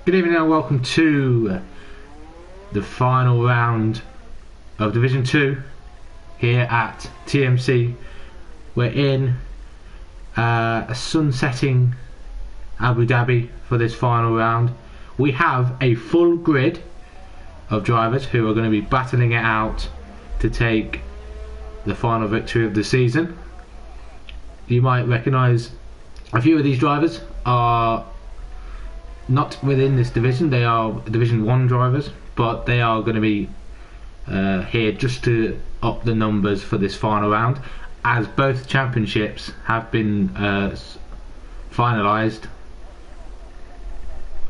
Good evening and welcome to the final round of Division 2 here at TMC. We're in a sun-setting Abu Dhabi for this final round. We have a full grid of drivers who are going to be battling it out to take the final victory of the season. You might recognise a few of these drivers are not within this division. They are Division 1 drivers, but they are going to be here just to up the numbers for this final round, as both championships have been finalised.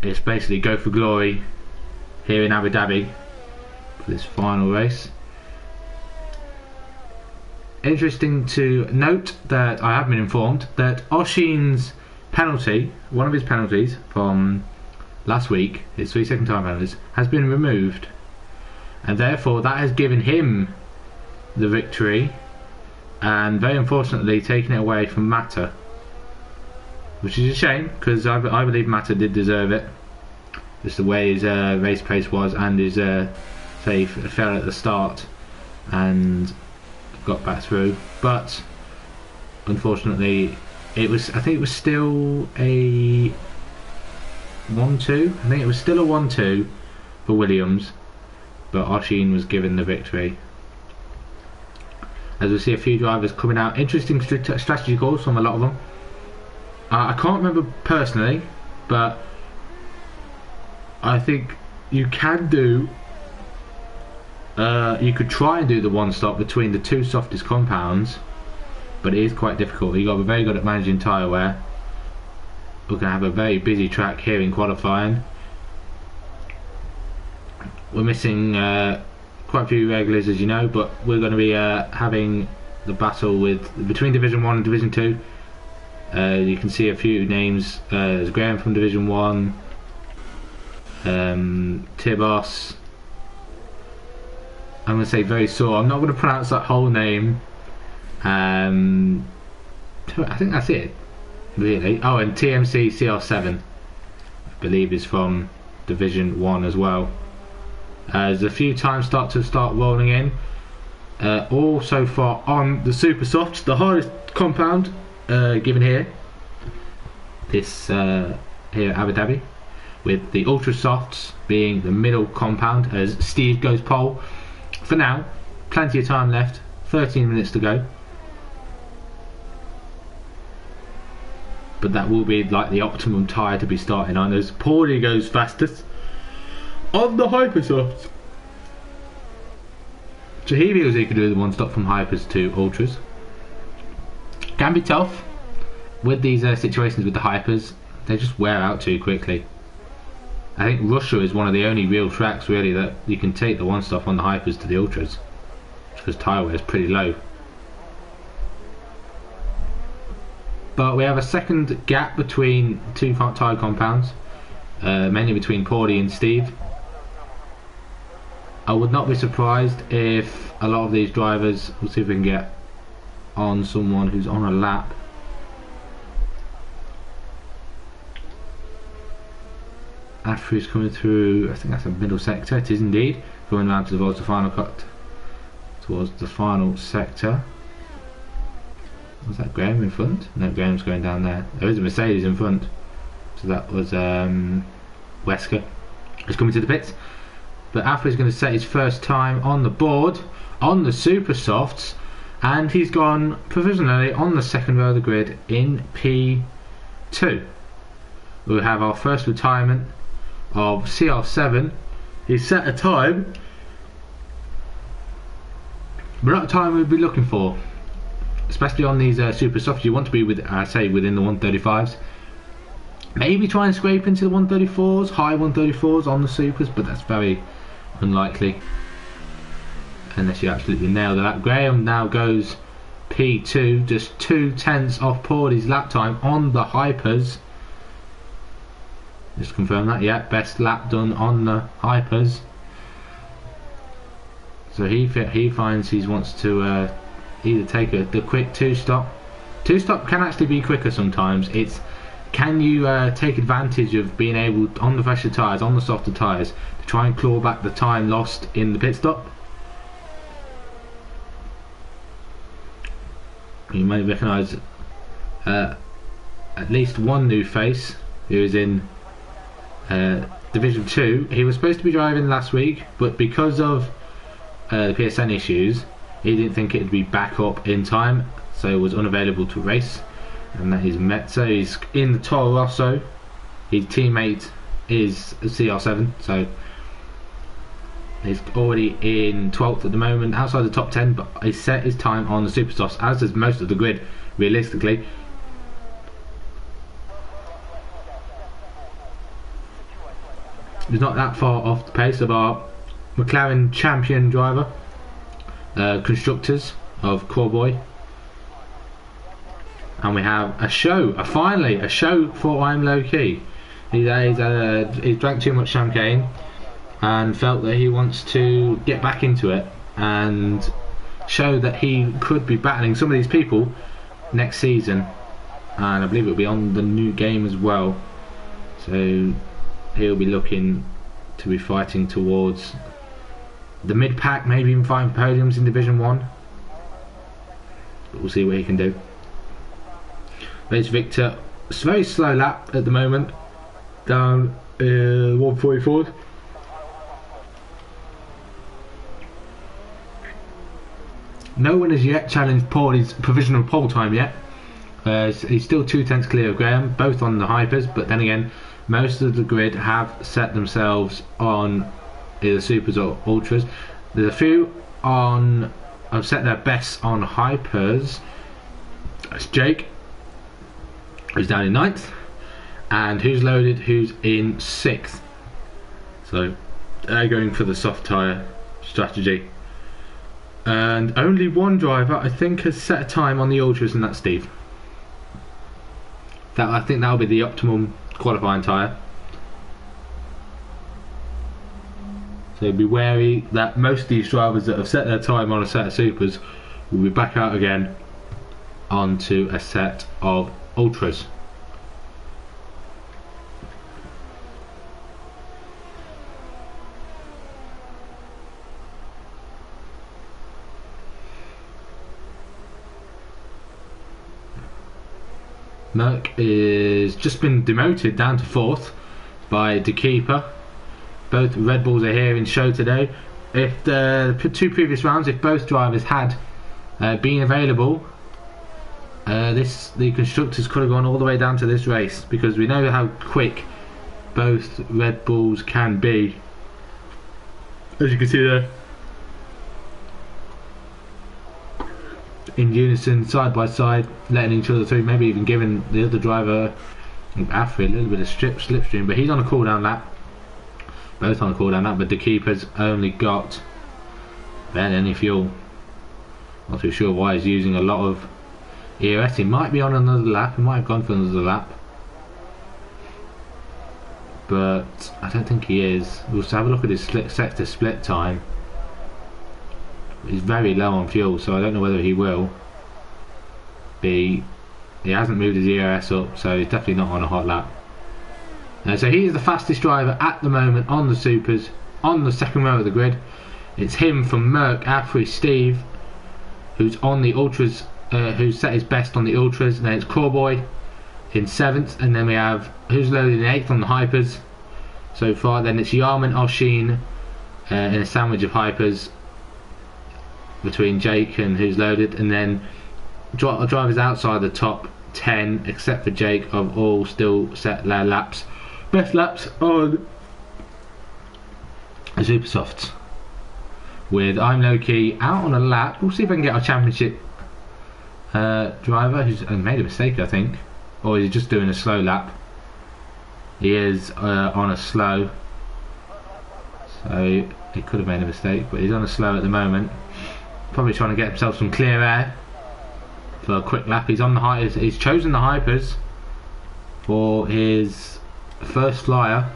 It's basically go for glory here in Abu Dhabi for this final race. Interesting to note that I have been informed that Oshin's penalty, one of his penalties from last week, his 3-second time penalties, has been removed, and therefore that has given him the victory, and very unfortunately taken it away from Mata, which is a shame because I believe Mata did deserve it, just the way his race pace was, and his say fell at the start and got back through, but unfortunately it was, I think it was still a 1-2. I think it was still a 1-2 for Williams, but Oshin was given the victory. As we see a few drivers coming out, interesting strategy calls from a lot of them. I can't remember personally, but I think you can do. You could try and do the one stop between the two softest compounds, but it is quite difficult. You've got to be very good at managing tyre wear. We're going to have a very busy track here in qualifying. We're missing quite a few regulars, as you know, but we're going to be having the battle between Division 1 and Division 2. You can see a few names. There's Graham from Division 1, Tibos. I'm going to say very sore. I'm not going to pronounce that whole name. I think that's it, really. Oh, and TMC CR7, I believe, is from Division 1 as well. There's a few times start rolling in. All so far on the Super Softs, the hardest compound given here. This here at Abu Dhabi, with the Ultra Softs being the middle compound, as Steve goes pole. For now, plenty of time left, 13 minutes to go. But that will be like the optimum tyre to be starting on, as Paulie goes fastest on the Hypersofts. So he feels he could do the one stop from Hypers to Ultras. Can be tough with these situations with the Hypers. They just wear out too quickly. I think Russia is one of the only real tracks really that you can take the one stop on the Hypers to the Ultras, because tyre wear is pretty low. But we have a second gap between two tyre compounds, mainly between Paulie and Steve. I would not be surprised if a lot of these drivers, we'll see if we can get on someone who's on a lap. Afri coming through, I think that's a middle sector. It is indeed, going round towards the final cut, towards the final sector. Was that Graham in front? No, Graham's going down there. There is a Mercedes in front, so that was Wesker. He's coming to the pits, but Afri's going to set his first time on the board on the Super Softs, and he's gone provisionally on the second row of the grid in P2. We'll have our first retirement of CR7. He's set a time, but not a time we'd be looking for, especially on these Super Softs. You want to be within the 135s. Maybe try and scrape into the 134s, high 134s on the Supers, but that's very unlikely unless you absolutely nail that. Graham now goes P2, just 2/10 off Paulie's lap time on the Hypers. Just confirm that, yeah, best lap done on the Hypers. So he finds he wants to either take the quick two stop. Two stop can actually be quicker sometimes. It's Can you take advantage of being able, on the fresher tyres, on the softer tyres, to try and claw back the time lost in the pit stop? You may recognise at least one new face who is in Division 2. He was supposed to be driving last week, but because of the PSN issues, he didn't think it would be back up in time, so was unavailable to race. And that is Mezzo. He's in the Toro Rosso. His teammate is CR7, so he's already in 12th at the moment, outside the top 10, but he set his time on the Supersofts, as does most of the grid, realistically. He's not that far off the pace of our McLaren champion driver, constructors of Cowboy. And we have a show, finally a show for I'm Low Key. He's drank too much champagne and felt that he wants to get back into it and show that he could be battling some of these people next season, and I believe it'll be on the new game as well, so he'll be looking to be fighting towards the mid pack, maybe even fighting podiums in Division 1, but we'll see what he can do. There's Victor. It's a very slow lap at the moment, down 144. No one has yet challenged Paulie's provisional pole time yet. He's still 2/10 clear of Graham, both on the hypers, but then again, most of the grid have set themselves on either supers or ultras. There's a few have set their bests on hypers. That's Jake, who's down in 9th, and Who's Loaded, who's in 6th. So they're going for the soft tyre strategy. And only one driver, I think, has set a time on the ultras, and that's Steve. I think that'll be the optimum qualifying tyre. So be wary that most of these drivers that have set their time on a set of supers will be back out again onto a set of ultras. Merck is just been demoted down to 4th by De Keeper. Both Red Bulls are here in show today. If the 2 previous rounds, if both drivers had been available, the constructors could have gone all the way down to this race, because we know how quick both Red Bulls can be, as you can see there, in unison, side by side, letting each other through, maybe even giving the other driver, Afri, a little bit of slipstream, but he's on a cooldown lap. Both on a cooldown lap, but the keeper's only got barely any fuel. Not too sure why he's using a lot of EOS. He might be on another lap, he might have gone for another lap, but I don't think he is. We'll just have a look at his sector split time. He's very low on fuel, so I don't know whether he will be. He hasn't moved his EOS up, so he's definitely not on a hot lap. So he is the fastest driver at the moment on the supers, on the second row of the grid. It's him from Merck, Afri, Steve, who's on the ultras, who's set his best on the ultras, and then it's Cowboy in 7th, and then we have Who's Loaded in 8th on the hypers so far. Then it's Yarman, Oshin in a sandwich of hypers between Jake and Who's Loaded, and then drivers outside the top 10 except for Jake have all still set their laps, best laps on the Super Softs, with I'm Low Key out on a lap. We'll see if I can get our championship driver who's made a mistake, I think, or is he just doing a slow lap. He is on a slow, so he could have made a mistake, but he's on a slow at the moment. Probably trying to get himself some clear air for a quick lap. He's on the hypers. He's chosen the hypers for his first flyer.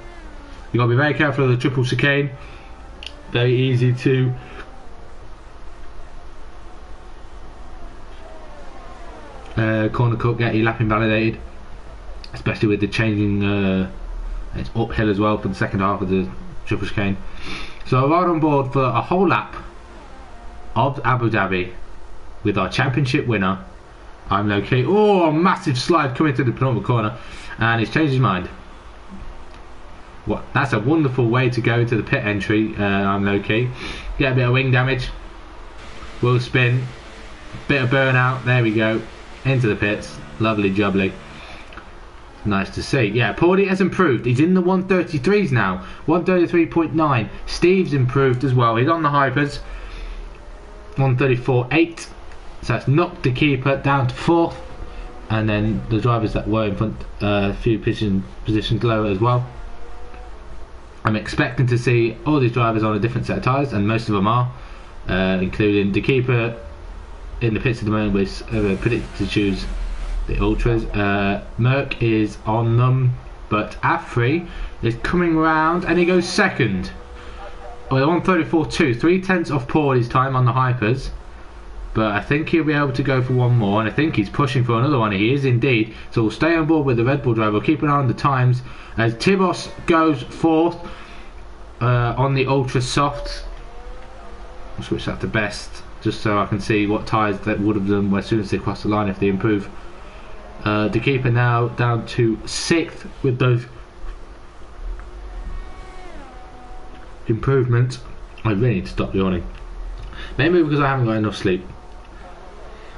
You've got to be very careful of the triple chicane. Very easy to corner cut, get your lap invalidated. especially with the changing. It's uphill as well for the second half of the triple chicane. So I ride on board for a whole lap of Abu Dhabi with our championship winner. I'm low key. Oh, massive slide coming to the penultimate corner, and he's changed his mind. What? That's a wonderful way to go into the pit entry. I'm low key. Get a bit of wing damage. Will spin. Bit of burnout. There we go. Into the pits. Lovely jubbly. Nice to see. Yeah, Paulie has improved. He's in the 133s now. 133.9. Steve's improved as well. He's on the hypers. 134.8. So that's knocked the keeper down to 4th. And then the drivers that were in front, a few positions lower as well. I'm expecting to see all these drivers on a different set of tyres, and most of them are, including the keeper in the pits at the moment, was predicted to choose the Ultras. Merck is on them, but Afri is coming round and he goes second. Well, 134.2, 3/10 off Paulie's time on the hypers, but I think he'll be able to go for one more, and I think he's pushing for another one. He is indeed. So we'll stay on board with the Red Bull driver. We'll keep an eye on the times as Tibos goes 4th on the Ultra Soft. I'll switch that to best just so I can see what tyres that would have done as soon as they cross the line if they improve. The keeper now down to 6th with those improvements. I really need to stop yawning. Maybe because I haven't got enough sleep.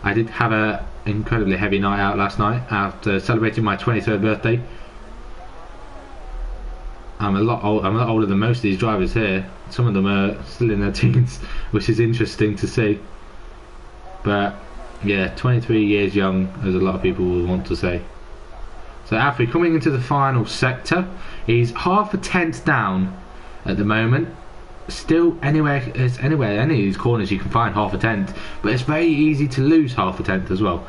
I did have an incredibly heavy night out last night after celebrating my 23rd birthday. I'm a lot older than most of these drivers here. Some of them are still in their teens, which is interesting to see. But yeah, 23 years young, as a lot of people will want to say. So Afri coming into the final sector. He's half a tenth down at the moment. Still, any of these corners you can find half a tenth, but it's very easy to lose half a tenth as well.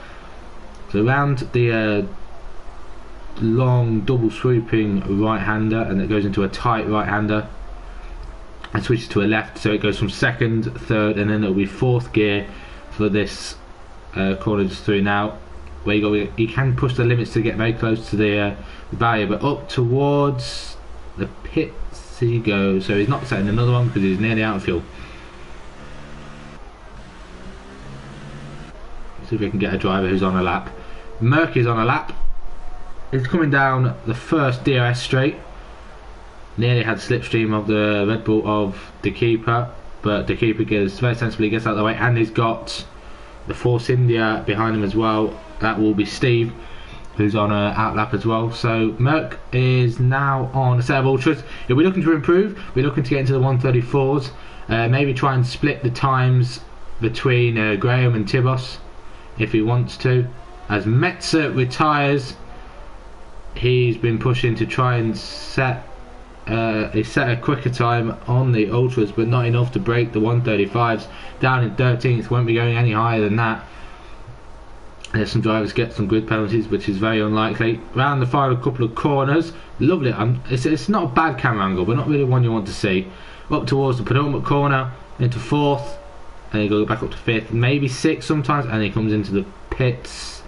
So around the long double swooping right-hander, and it goes into a tight right-hander and switches to a left, so it goes from 2nd, 3rd, and then it'll be 4th gear for this corner just through now, where you can push the limits to get very close to the barrier, but up towards the pits he goes. So he's not setting another one because he's nearly out of fuel. Let's see if we can get a driver who's on a lap. Merck is on a lap. He's coming down the first DRS straight. Nearly had slipstream of the Red Bull of the keeper, but the keeper gets very sensibly gets out of the way, and he's got the Force India behind him as well. That will be Steve, who's on an outlap as well. So Merck is now on a set of Ultras. He'll be looking to improve. We're looking to get into the 134s. Maybe try and split the times between Graham and Tibos if he wants to. As Metzer retires, he's been pushing to try and set a quicker time on the Ultras, but not enough to break the 135s. Down in 13th, won't be going any higher than that. There's some drivers get some grid penalties, which is very unlikely. Round the final couple of corners, lovely. It's not a bad camera angle, but not really one you want to see. Up towards the penultimate corner, into 4th, and he goes back up to 5th, maybe 6th sometimes, and he comes into the pits.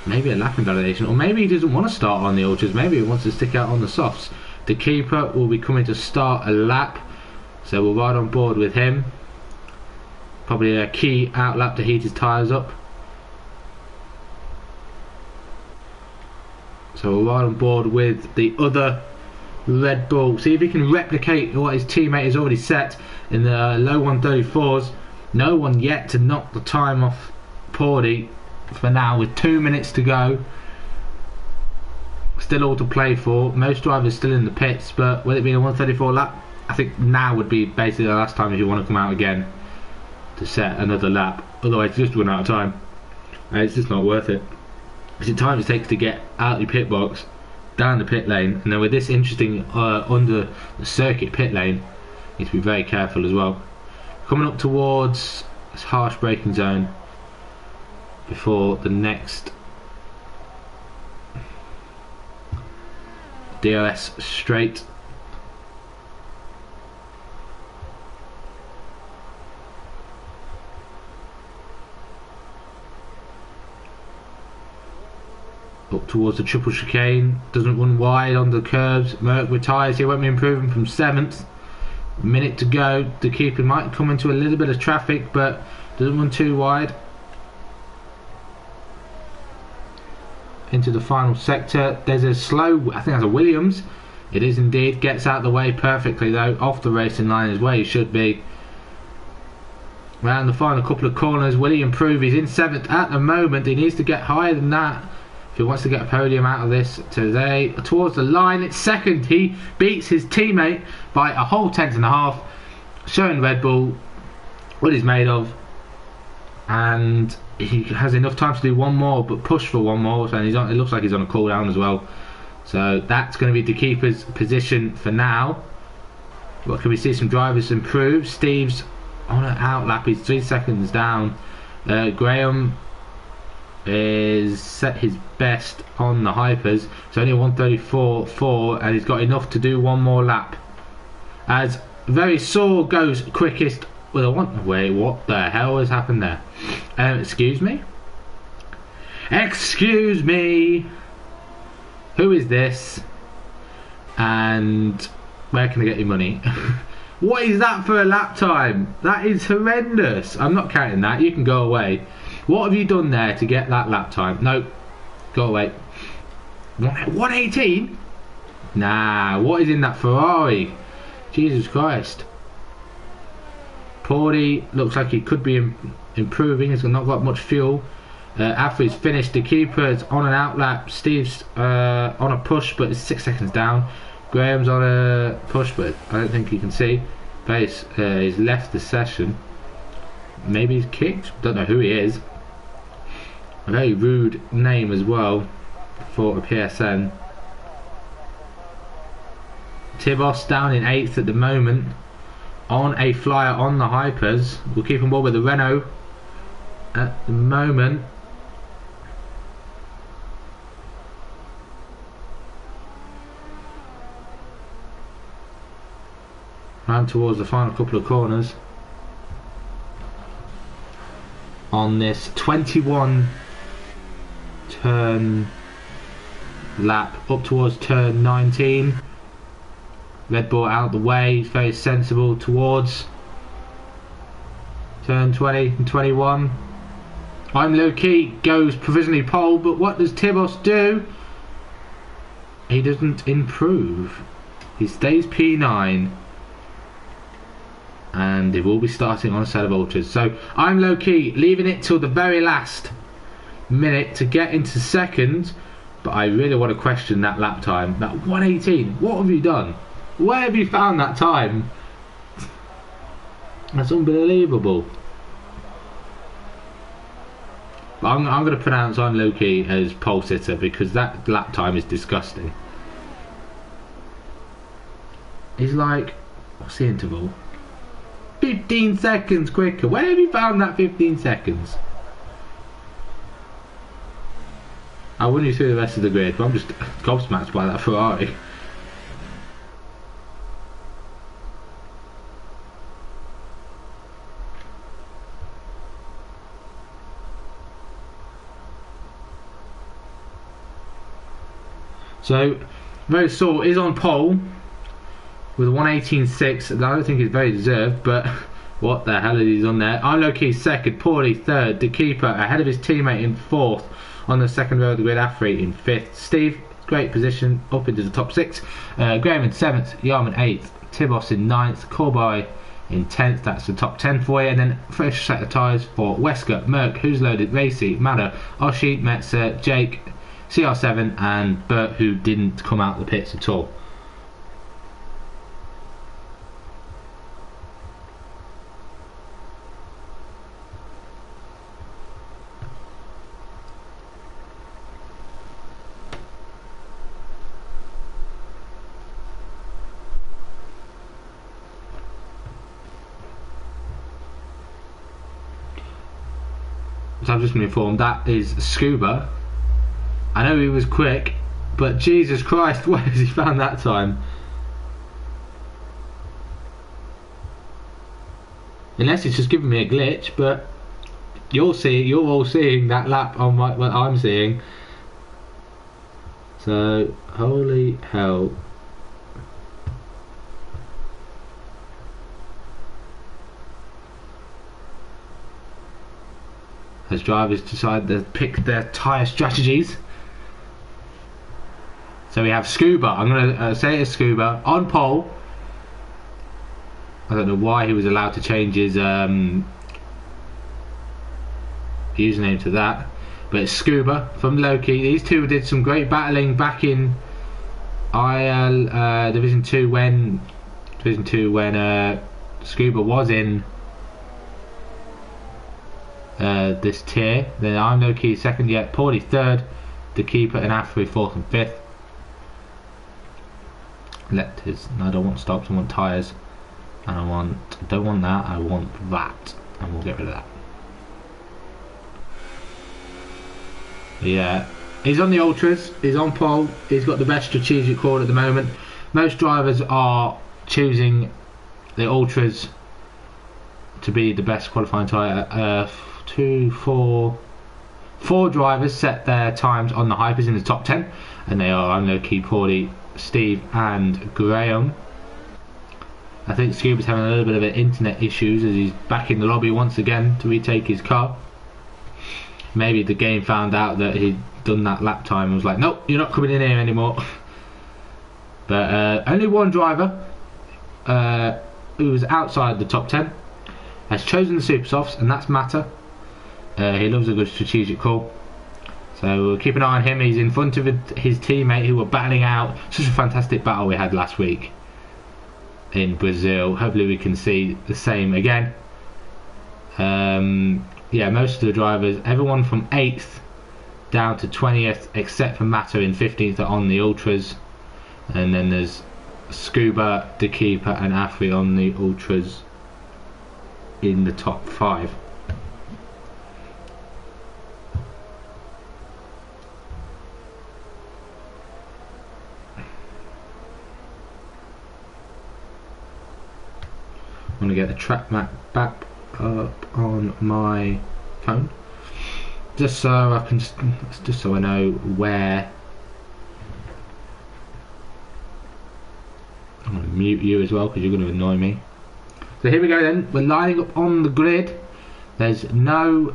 Maybe a lap invalidation, or maybe he doesn't want to start on the Ultras. Maybe he wants to stick out on the softs. The keeper will be coming to start a lap, so we'll ride on board with him. Probably a key out lap to heat his tyres up. So we'll ride on board with the other Red Bull. See if he can replicate what his teammate has already set in the low 134s. No one yet to knock the time off Paulie for now, with 2 minutes to go. Still all to play for. Most drivers still in the pits, but with it being a 134 lap, I think now would be basically the last time if you want to come out again to set another lap. Otherwise you just run out of time. It's just not worth it. It's the time it takes to get out the pit box, down the pit lane, and then with this interesting under the circuit pit lane, you need to be very careful as well. Coming up towards this harsh braking zone before the next DRS straight. up towards the triple chicane, doesn't run wide on the curves. Merck retires. He won't be improving from 7th. Minute to go. The keeper might come into a little bit of traffic, but doesn't run too wide. Into the final sector. There's a slow, I think that's a Williams. It is indeed. Gets out of the way perfectly though, off the racing line is where he should be. Round the final couple of corners, will he improve? He's in 7th at the moment. He needs to get higher than that if he wants to get a podium out of this today. Towards the line, it's 2nd. He beats his teammate by a whole 10.5, showing Red Bull what he's made of. And he has enough time to do one more, but push for one more. So he's on, it looks like he's on a cooldown as well. So that's going to be the keeper's position for now. What can we see? Some drivers improve. Steve's on an outlap. He's 3 seconds down. Graham is set his best on the hypers. It's only 1:34.4, and he's got enough to do one more lap. As Very Sore goes quickest with a one. Wait, what the hell has happened there? Excuse me? Excuse me? Who is this? And where can I get your money? What is that for a lap time? That is horrendous. I'm not counting that. You can go away. What have you done there to get that lap time? Nope. Go away. 118? Nah. What is in that Ferrari? Jesus Christ. Porty looks like he could be improving. He's not got much fuel. After he's finished, the keeper's on an outlap. Steve's on a push, but it's 6 seconds down. Graham's on a push, but I don't think he can see. Base, he's left the session. Maybe he's kicked. Don't know who he is. A very rude name as well for a PSN. Tibos down in 8th at the moment. On a flyer on the hypers. We'll keep him well with the Renault at the moment. Round towards the final couple of corners on this 21 turn lap up towards turn 19. Red Bull out the way, very sensible towards turn 20 and 21. I'm low key, goes provisionally pole, but what does Tibos do? He doesn't improve. He stays P9. And he will be starting on a set of ultras. So I'm low key leaving it till the very last minute to get into 2nd, but I really want to question that lap time. That 118. What have you done? Where have you found that time? That's unbelievable. But I'm going to pronounce I'm low key as pole sitter because that lap time is disgusting. He's like, what's the interval? 15 seconds quicker. Where have you found that 15 seconds? I'll run you through the rest of the grid, but I'm just gobsmacked by that Ferrari. So, Very Sore is on pole with 118.6. I don't think it's very deserved, but what the hell is he on there? I'm low key 2nd, Paulie 3rd, the keeper ahead of his teammate in 4th, on the 2nd row of the grid, Afri in 5th. Steve, great position, up into the top 6. Graham in 7th, Yarman 8th, Tibos in 9th, Corby in 10th, that's the top 10 for you. And then fresh set of tyres for Wesker, Merck, Who's Loaded, Racy, Madder, Oshi, Metzer, Jake, CR7 and Bert, who didn't come out the pits at all. So I've just been informed that is Scuba. I know he was quick, but Jesus Christ, where has he found that time? Unless it's just giving me a glitch, but you're all seeing that lap on what I'm seeing. So, holy hell. As drivers decide to pick their tyre strategies. So we have Scuba, I'm going to say it's Scuba, on pole. I don't know why he was allowed to change his username to that. But it's Scuba from Loki. These two did some great battling back in IL Division 2 when Scuba was in this tier. Then I'm Loki second, yet Paulie third, the keeper and Afri fourth and fifth. I don't want stops, I want tyres, and I don't want that, I want that, and we'll get rid of that. Yeah, he's on the ultras, he's on pole, he's got the best strategic call at the moment. Most drivers are choosing the ultras to be the best qualifying tyre. Four drivers set their times on the hypers in the top 10, and they are Unlucky, Paulie, Steve and Graham. I think Scuba's having a little bit of internet issues as he's back in the lobby once again to retake his car. Maybe the game found out that he'd done that lap time and was like, nope, you're not coming in here anymore. But only one driver who was outside the top 10 has chosen the Super Softs, and that's Matter. He loves a good strategic call, so we'll keep an eye on him. He's in front of his teammate who were battling out. Such a fantastic battle we had last week in Brazil. Hopefully we can see the same again. Yeah, most of the drivers, everyone from 8th down to 20th except for Matter in 15th are on the ultras, and then there's Scuba, the keeper and Afri on the ultras in the top 5. I'm going to get the track map back up on my phone, just so I can just so I know where. I'm going to mute you as well because you're going to annoy me. So here we go then. We're lining up on the grid. There's no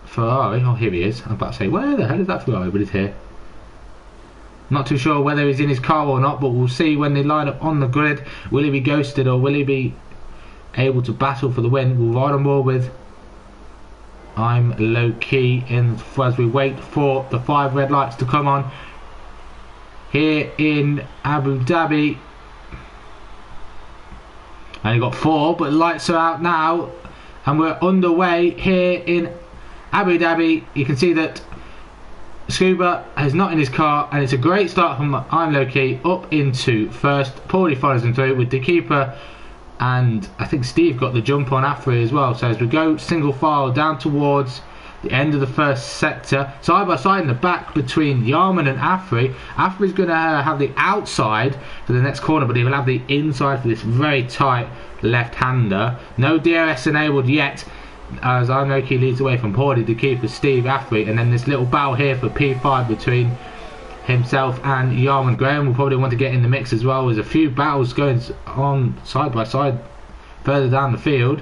Ferrari. Oh, here he is. I'm about to say, where the hell is that Ferrari? But he's here. Not too sure whether he's in his car or not, but we'll see when they line up on the grid. Will he be ghosted or will he be able to battle for the win? We'll ride on board with I'm Low Key in as we wait for the 5 red lights to come on here in Abu Dhabi. And you've got 4, but the lights are out now and we're underway here in Abu Dhabi. You can see that Scuba is not in his car, and it's a great start from I'm Low Key up into first. Paulie follows him through with the keeper, and I think Steve got the jump on Afri as well. So as we go single file down towards the end of the first sector, side by side in the back between Yarman and Afri. Afri's going to have the outside for the next corner, but he will have the inside for this very tight left-hander. No DRS enabled yet, as Inoki leads away from Paulie, the keeper Steve, Afri, and then this little battle here for P5 between himself and Yarman. Graham will probably want to get in the mix as well. There's a few battles going on side by side further down the field.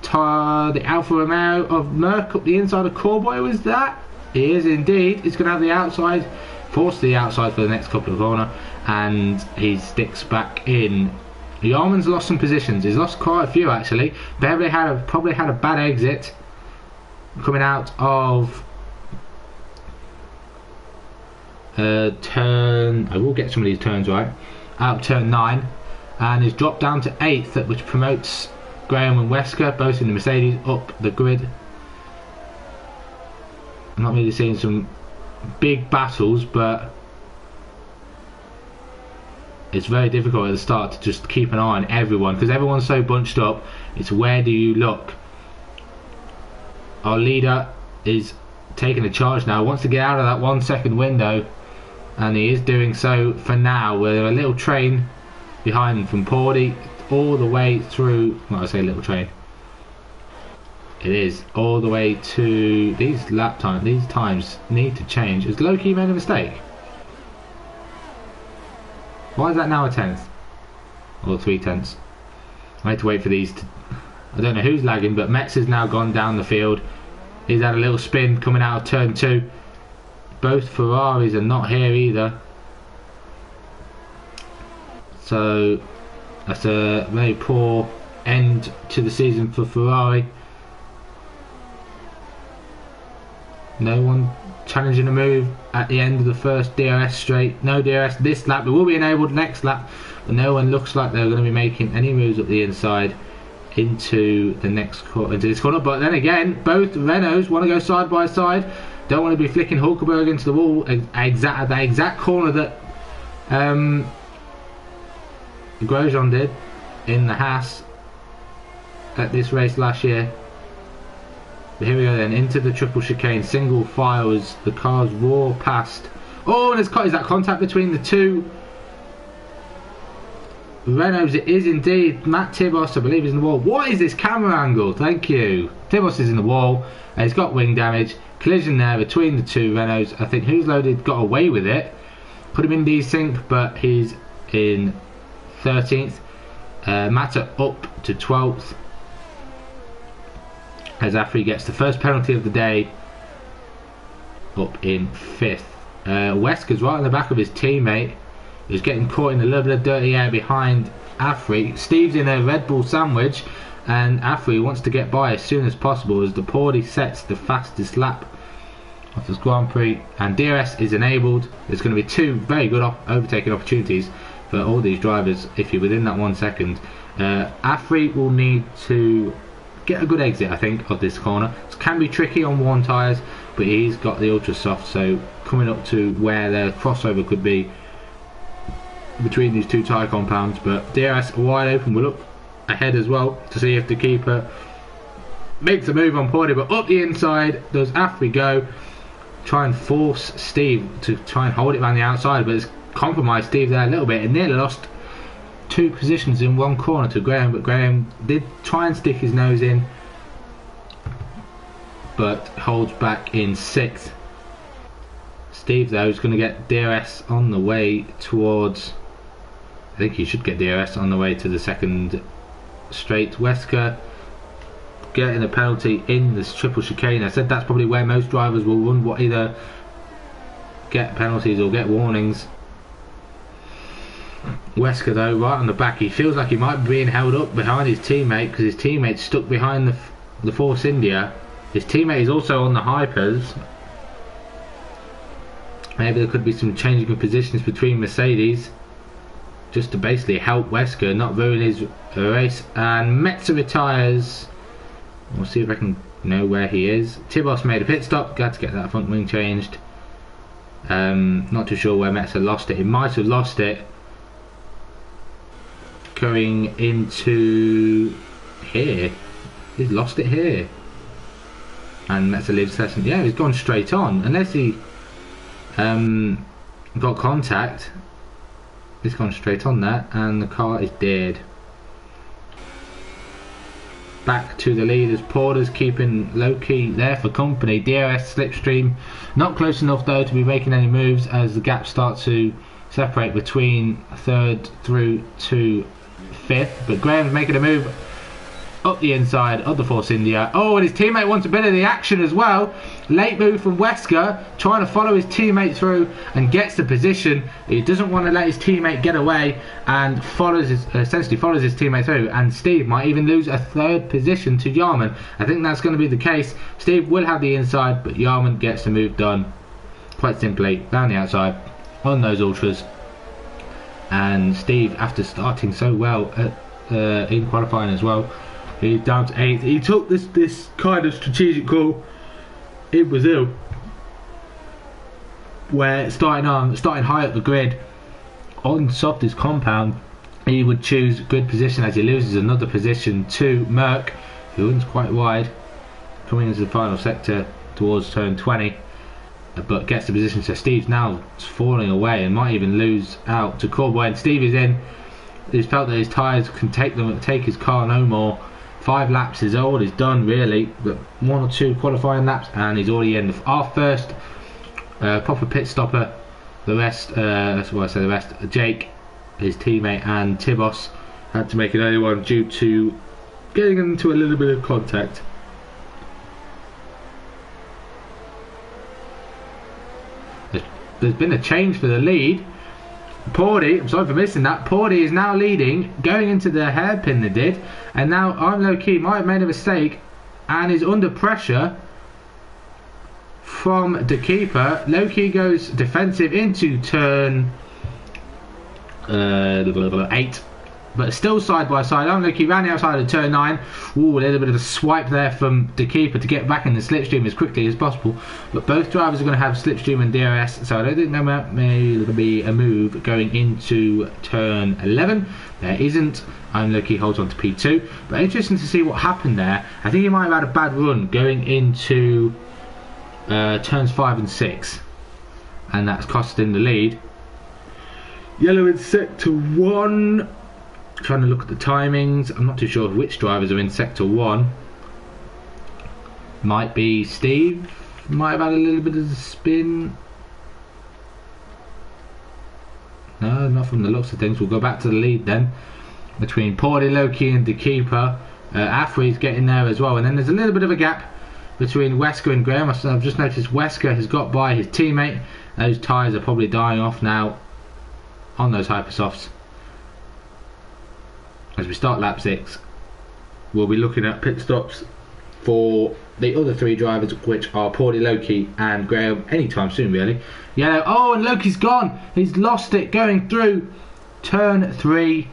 The Alfa Romeo of Merck up the inside of Corboy, was that? He is indeed. He's going to have the outside, force the outside for the next couple of corner, and he sticks back in. Yarman's lost some positions. He's lost quite a few actually. Beverly probably had a bad exit coming out of turn. I will get some of these turns right. Out turn 9, and he's dropped down to 8th, which promotes Graham and Wesker, both in the Mercedes, up the grid. I'm not really seeing some big battles, but it's very difficult at the start to just keep an eye on everyone because everyone's so bunched up. It's where do you look? Our leader is taking a charge now, wants to get out of that 1 second window, and he is doing so for now. We're a little train behind from Paulie all the way through. Well, I say little train, it is all the way to these lap times. These times need to change. Has Loki made a mistake? Why is that now a 10th? Or 3/10? I need to wait for these to... I don't know who's lagging, but Metz has now gone down the field. He's had a little spin coming out of turn 2. Both Ferraris are not here either. So that's a very poor end to the season for Ferrari. No one challenging a move at the end of the first DRS straight. No DRS this lap. It will be enabled next lap, but no one looks like they're going to be making any moves up the inside into the next into this corner. But then again, both Renaults want to go side by side. Don't want to be flicking Hulkenberg into the wall at the exact corner that Grosjean did in the Haas at this race last year. But here we go then, into the triple chicane, single file as the cars roar past. Oh, and is that contact between the two Renaults? It is indeed. Matt Tibos, I believe, is in the wall. What is this camera angle? Thank you. Tibos is in the wall, and he's got wing damage. Collision there between the two Renaults. I think Who's Loaded got away with it. Put him in desync, but he's in 13th. Mata up to 12th. As Afri gets the first penalty of the day, up in 5th. Wesker's right on the back of his teammate, who's getting caught in a little bit of dirty air behind Afri. Steve's in a Red Bull sandwich, and Afri wants to get by as soon as possible as the Pordy sets the fastest lap of this Grand Prix, and DRS is enabled. There's going to be two very good overtaking opportunities for all these drivers if you're within that 1 second. Afri will need to get a good exit, I think, of this corner. It can be tricky on worn tyres, but he's got the ultra soft, so coming up to where the crossover could be between these two tyre compounds. But DRS wide open, will look ahead as well to see if the keeper makes a move on Pordy. But up the inside does Afri go, try and force Steve to try and hold it around the outside, but it's compromised Steve there a little bit and nearly lost 2 positions in one corner to Graham. But Graham did try and stick his nose in, but holds back in 6th. Steve though is going to get DRS on the way towards, I think he should get DRS on the way to the second straight. Wesker getting a penalty in this triple chicane. I said that's probably where most drivers will run, what either get penalties or get warnings. Wesker though, right on the back, he feels like he might be being held up behind his teammate because his teammate's stuck behind the Force India. His teammate is also on the Hypers. Maybe there could be some changing of positions between Mercedes just to basically help Wesker not ruin his race. And Metzer retires. We'll see if I can know where he is. Tibos made a pit stop, glad to get that front wing changed. Not too sure where Metzer lost it. He might have lost it going into here. He's lost it here. And Metzer leaves the session. Yeah, he's gone straight on. Unless he got contact. He's gone straight on that, and the car is dead. Back to the leaders. Porter's keeping low-key there for company. DRS slipstream not close enough though to be making any moves as the gaps start to separate between 3rd through to 5th. But Graham's making a move up the inside of the Force India. Oh, and his teammate wants a bit of the action as well. Late move from Wesker, trying to follow his teammate through and gets the position. He doesn't want to let his teammate get away and essentially follows his teammate through. And Steve might even lose a 3rd position to Yarman. I think that's going to be the case. Steve will have the inside, but Yarman gets the move done quite simply down the outside on those ultras. And Steve, after starting so well in qualifying as well, he's down to 8th. He took this kind of strategic call in Brazil, where starting high up the grid on softest compound, he would choose good position as he loses another position to Merck, who runs quite wide, coming into the final sector towards turn 20, but gets the position. So Steve's now falling away and might even lose out to Corboy. And Steve is in. He's felt that his tyres can take his car no more. 5 laps is all he's done really, but 1 or 2 qualifying laps and he's already in. Our first proper pit stopper. The rest, that's why I say the rest. Jake his teammate, and Tibos had to make an early one due to getting into a little bit of contact. There's been a change for the lead. Porty, I'm sorry for missing that. Porty is now leading, going into the hairpin they did, and now I'm low-key might have made a mistake and is under pressure from the keeper. Low-key goes defensive into turn 8, but still side by side. Unlucky ran outside of turn 9. Ooh, a little bit of a swipe there from the keeper to get back in the slipstream as quickly as possible. But both drivers are going to have slipstream and DRS, so I don't think there may be a move going into turn 11. There isn't. Unlucky holds on to P2. But interesting to see what happened there. I think he might have had a bad run going into turns 5 and 6, and that's cost him the lead. Yellow in sector 1. Trying to look at the timings. I'm not too sure which drivers are in sector 1. Might be Steve. Might have had a little bit of a spin. No, not from the looks of things. We'll go back to the lead then, between Porty, Loki and the keeper. Afri's getting there as well, and then there's a little bit of a gap between Wesker and Graham. I've just noticed Wesker has got by his teammate. Those tyres are probably dying off now on those Hypersofts. As we start lap 6, we'll be looking at pit stops for the other 3 drivers, which are Porty, Loki and Graham, anytime soon really. Yellow, oh, and Loki's gone. He's lost it going through turn 3.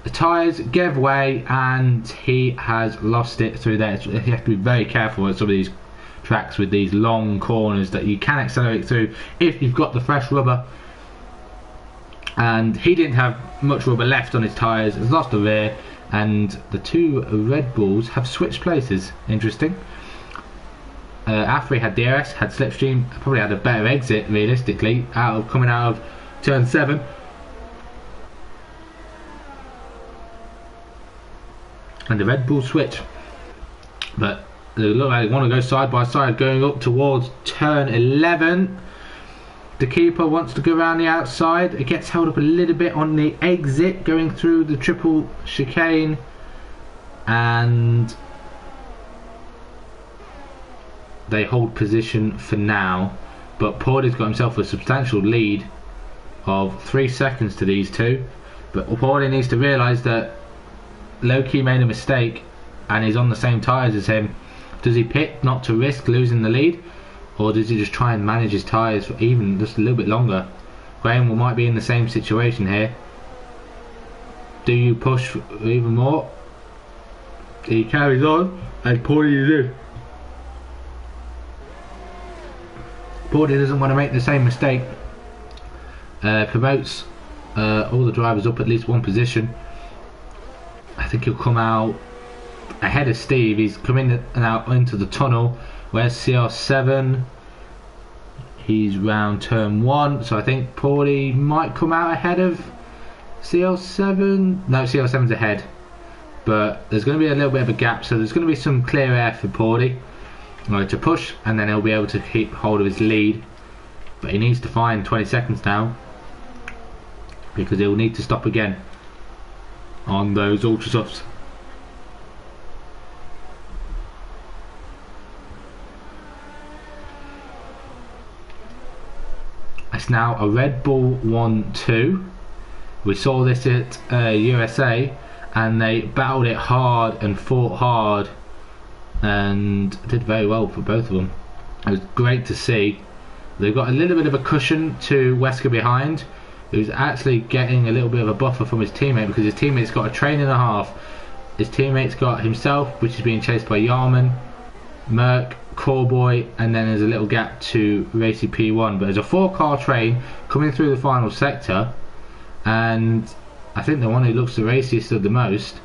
The tyres gave way and he has lost it through there. You have to be very careful at some of these tracks with these long corners that you can accelerate through if you've got the fresh rubber. And he didn't have much rubber left on his tyres, has lost the rear, and the 2 Red Bulls have switched places. Interesting. Afri had DRS, had slipstream, probably had a better exit realistically coming out of turn 7. And the Red Bull switch, but they look like they want to go side by side going up towards turn 11. The keeper wants to go around the outside. It gets held up a little bit on the exit going through the triple chicane, and they hold position for now. But Porty's got himself a substantial lead of 3 seconds to these 2. But Porty needs to realise that Loki made a mistake and he's on the same tyres as him. Does he pit not to risk losing the lead, or does he just try and manage his tyres for even just a little bit longer? Graham might be in the same situation here. Do you push even more? He carries on and Porty is in. Porty doesn't want to make the same mistake. Promotes all the drivers up at least 1 position. I think he'll come out ahead of Steve. He's coming and out into the tunnel. Where's CR7? He's round turn 1, so I think Porty might come out ahead of CR7. No, CR7's ahead, but there's going to be a little bit of a gap, so there's going to be some clear air for Porty to push, and then he'll be able to keep hold of his lead. But he needs to find 20 seconds now, because he'll need to stop again on those Ultrasofts. It's now a Red Bull 1-2. We saw this at USA, and they battled it hard and fought hard and did very well for both of them. It was great to see. They've got a little bit of a cushion to Wesker behind, who's actually getting a little bit of a buffer from his teammate, because his teammate's got a train and a half. His teammate's got himself, which is being chased by Yarman, Merck, Callboy, and then there's a little gap to Racy P1. But there's a 4-car train coming through the final sector, and I think the one who looks the raciest of the most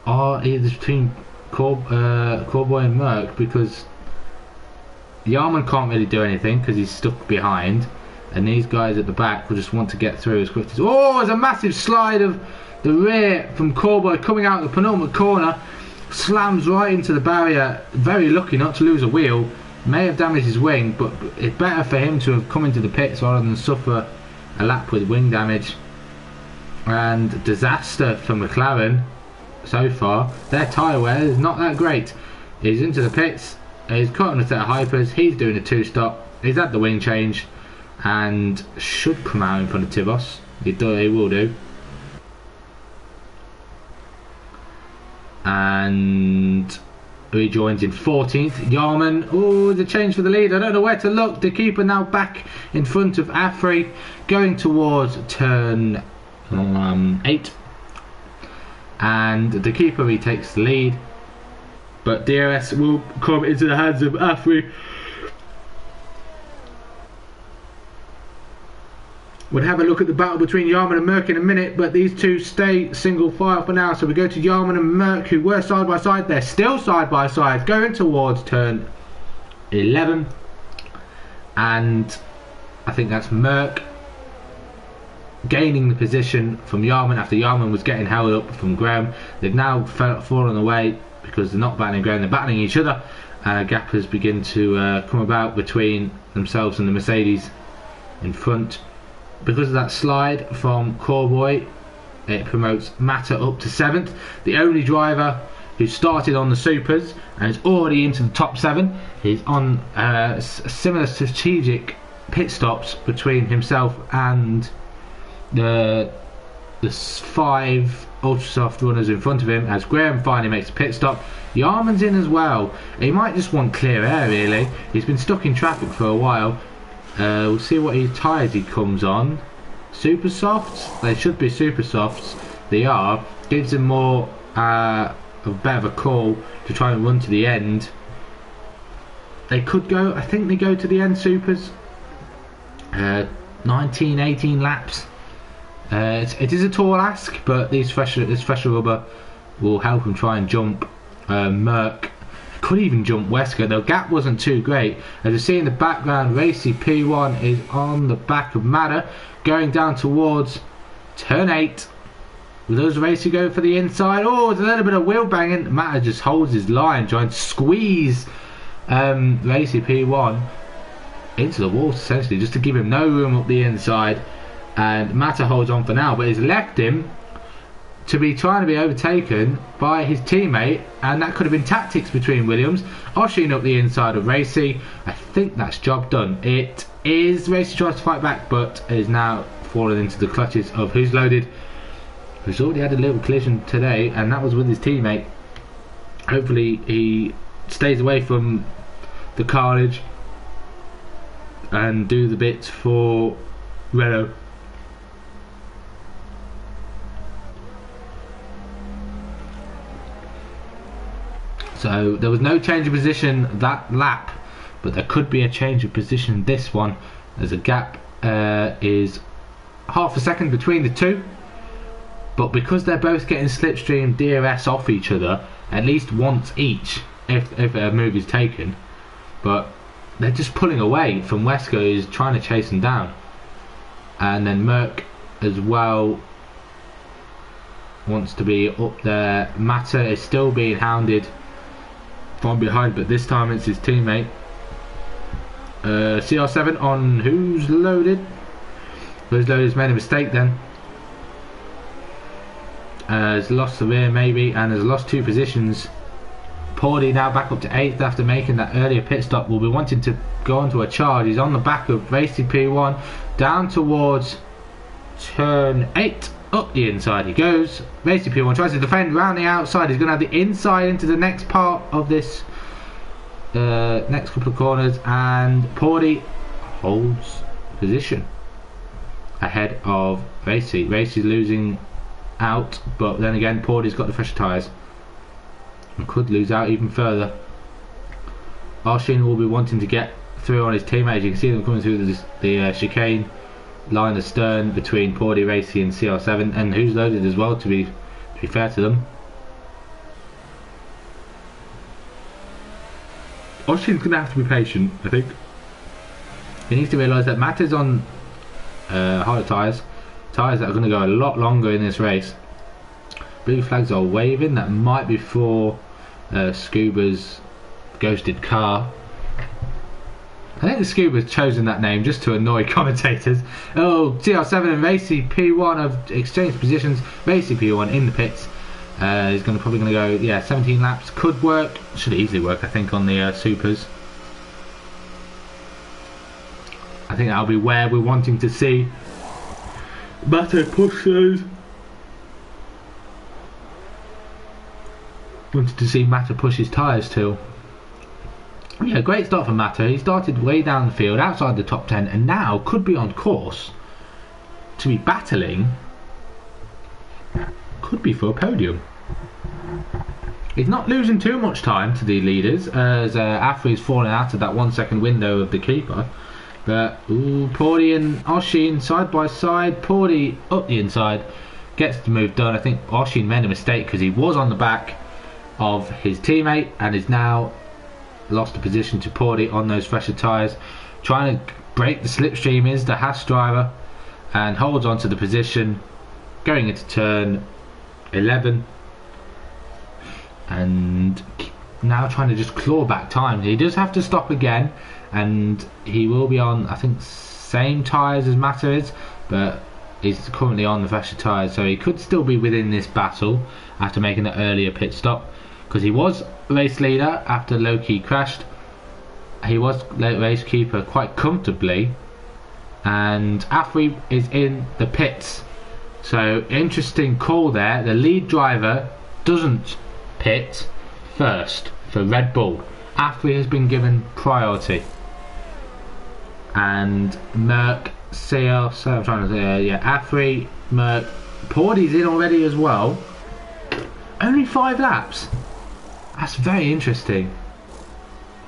is between Callboy and Merck, because Yarman can't really do anything because he's stuck behind, and these guys at the back will just want to get through as quick as... Oh, there's a massive slide of the rear from Callboy coming out of the penultimate corner. Slams right into the barrier. Very lucky not to lose a wheel. May have damaged his wing, but it's better for him to have come into the pits rather than suffer a lap with wing damage. and disaster for McLaren so far. Their tyre wear is not that great. He's into the pits, he's caught on a set of hypers, he's doing a 2-stop, he's had the wing change and should come out in front of Tibos. He will do. And rejoins in 14th. Yarman, oh, the change for the lead. I don't know where to look. The keeper now back in front of Afri, going towards turn 8. And the keeper retakes the lead. But DRS will come into the hands of Afri. We'll have a look at the battle between Yarman and Merck in a minute, but these two stay single file for now. So we go to Yarman and Merck, who were side by side. They're still side by side, going towards turn 11. And I think that's Merck gaining the position from Yarman after Yarman was getting held up from Graham. They've now fallen away because they're not battling Graham, they're battling each other. And a gap has begun to come about between themselves and the Mercedes in front. Because of that slide from Corboy, it promotes Mata up to 7th. The only driver who started on the Supers and is already into the top 7. He's on similar strategic pit stops between himself and the 5 Ultrasoft runners in front of him, as Graham finally makes a pit stop. Yarman's in as well. He might just want clear air, really. He's been stuck in traffic for a while. We'll see what tyres he comes on. Super softs? They should be super softs. They are. Gives him more a bit of a call to try and run to the end. They could go, I think they go to the end, supers. 19, 18 laps. It is a tall ask, but this fresher rubber will help him try and jump Merck. Could even jump Wesker. The gap wasn't too great. As you see in the background, Racy P1 is on the back of Matter, going down towards turn 8. Does Racy go for the inside? Oh, there's a little bit of wheel banging. Matter just holds his line, trying to squeeze Racy P1 into the wall, essentially, just to give him no room up the inside. And Matter holds on for now, but he's left him to be trying to be overtaken by his teammate, and that could have been tactics between Williams. Oshin up the inside of Racy. I think that's job done. It is. Racy tries to fight back, but is now fallen into the clutches of Who's Loaded, who's already had a little collision today, and that was with his teammate. Hopefully he stays away from the carnage and do the bits for Renault. So there was no change of position that lap, but there could be a change of position this one. There's a gap is half a second between the two, but because they're both getting slipstream DRS off each other at least once each, if a move is taken, but they're just pulling away from Wesker, who's trying to chase them down. And then Merck as well wants to be up there. Matter is still being hounded from behind, but this time it's his teammate. CR7 on Who's Loaded. Who's Loaded's made a mistake then. Has lost the rear maybe, and has lost 2 positions. Paudy now back up to 8th after making that earlier pit stop. Will be wanting to go onto a charge. He's on the back of Racy P1 down towards turn 8. Up the inside he goes. Racy P1 tries to defend round the outside. He's going to have the inside into the next part of this next couple of corners, and Paudy holds position ahead of Racy. Racy's losing out, but then again Paudy's got the fresher tyres and could lose out even further. Arshin will be wanting to get through on his teammates. You can see them coming through the chicane line astern between Paudy, Racy and CR7, and Who's Loaded as well, to be fair to them. Oshin's going to have to be patient, I think. He needs to realise that Matt is on harder tyres that are going to go a lot longer in this race. Blue flags are waving. That might be for Scuba's ghosted car. I think the Scuba's chosen that name just to annoy commentators. Oh, CR7 and Racy P1 have exchanged positions. Racy P1 in the pits. He's probably going to go, yeah, 17 laps. Could work. Should easily work, I think, on the Supers. I think that'll be where we're wanting to see Matter push those. Wanted to see Matter push his tyres too. Yeah, great start for Matter. He started way down the field, outside the top 10, and now could be on course to be battling. Could be for a podium. He's not losing too much time to the leaders, as Afri's falling out of that 1 second window of the keeper. But Porty and Oshin side by side. Porty up the inside, gets the move done. I think Oshin made a mistake because he was on the back of his teammate and is now lost the position to Porty on those fresher tyres. Trying to break the slipstream is the Haas driver and holds on to the position going into turn 11 and now trying to just claw back time. He does have to stop again and he will be on, I think, same tyres as Matter is, but he's currently on the fresher tyres, so he could still be within this battle after making an earlier pit stop, because he was race leader after Loki crashed. He was race keeper quite comfortably, and Afri is in the pits, so interesting call there. The lead driver doesn't pit first for Red Bull. Afri has been given priority, and Merck, CL, so I'm trying to say, yeah, Afri, Merck, Porty's in already as well. Only 5 laps. That's very interesting.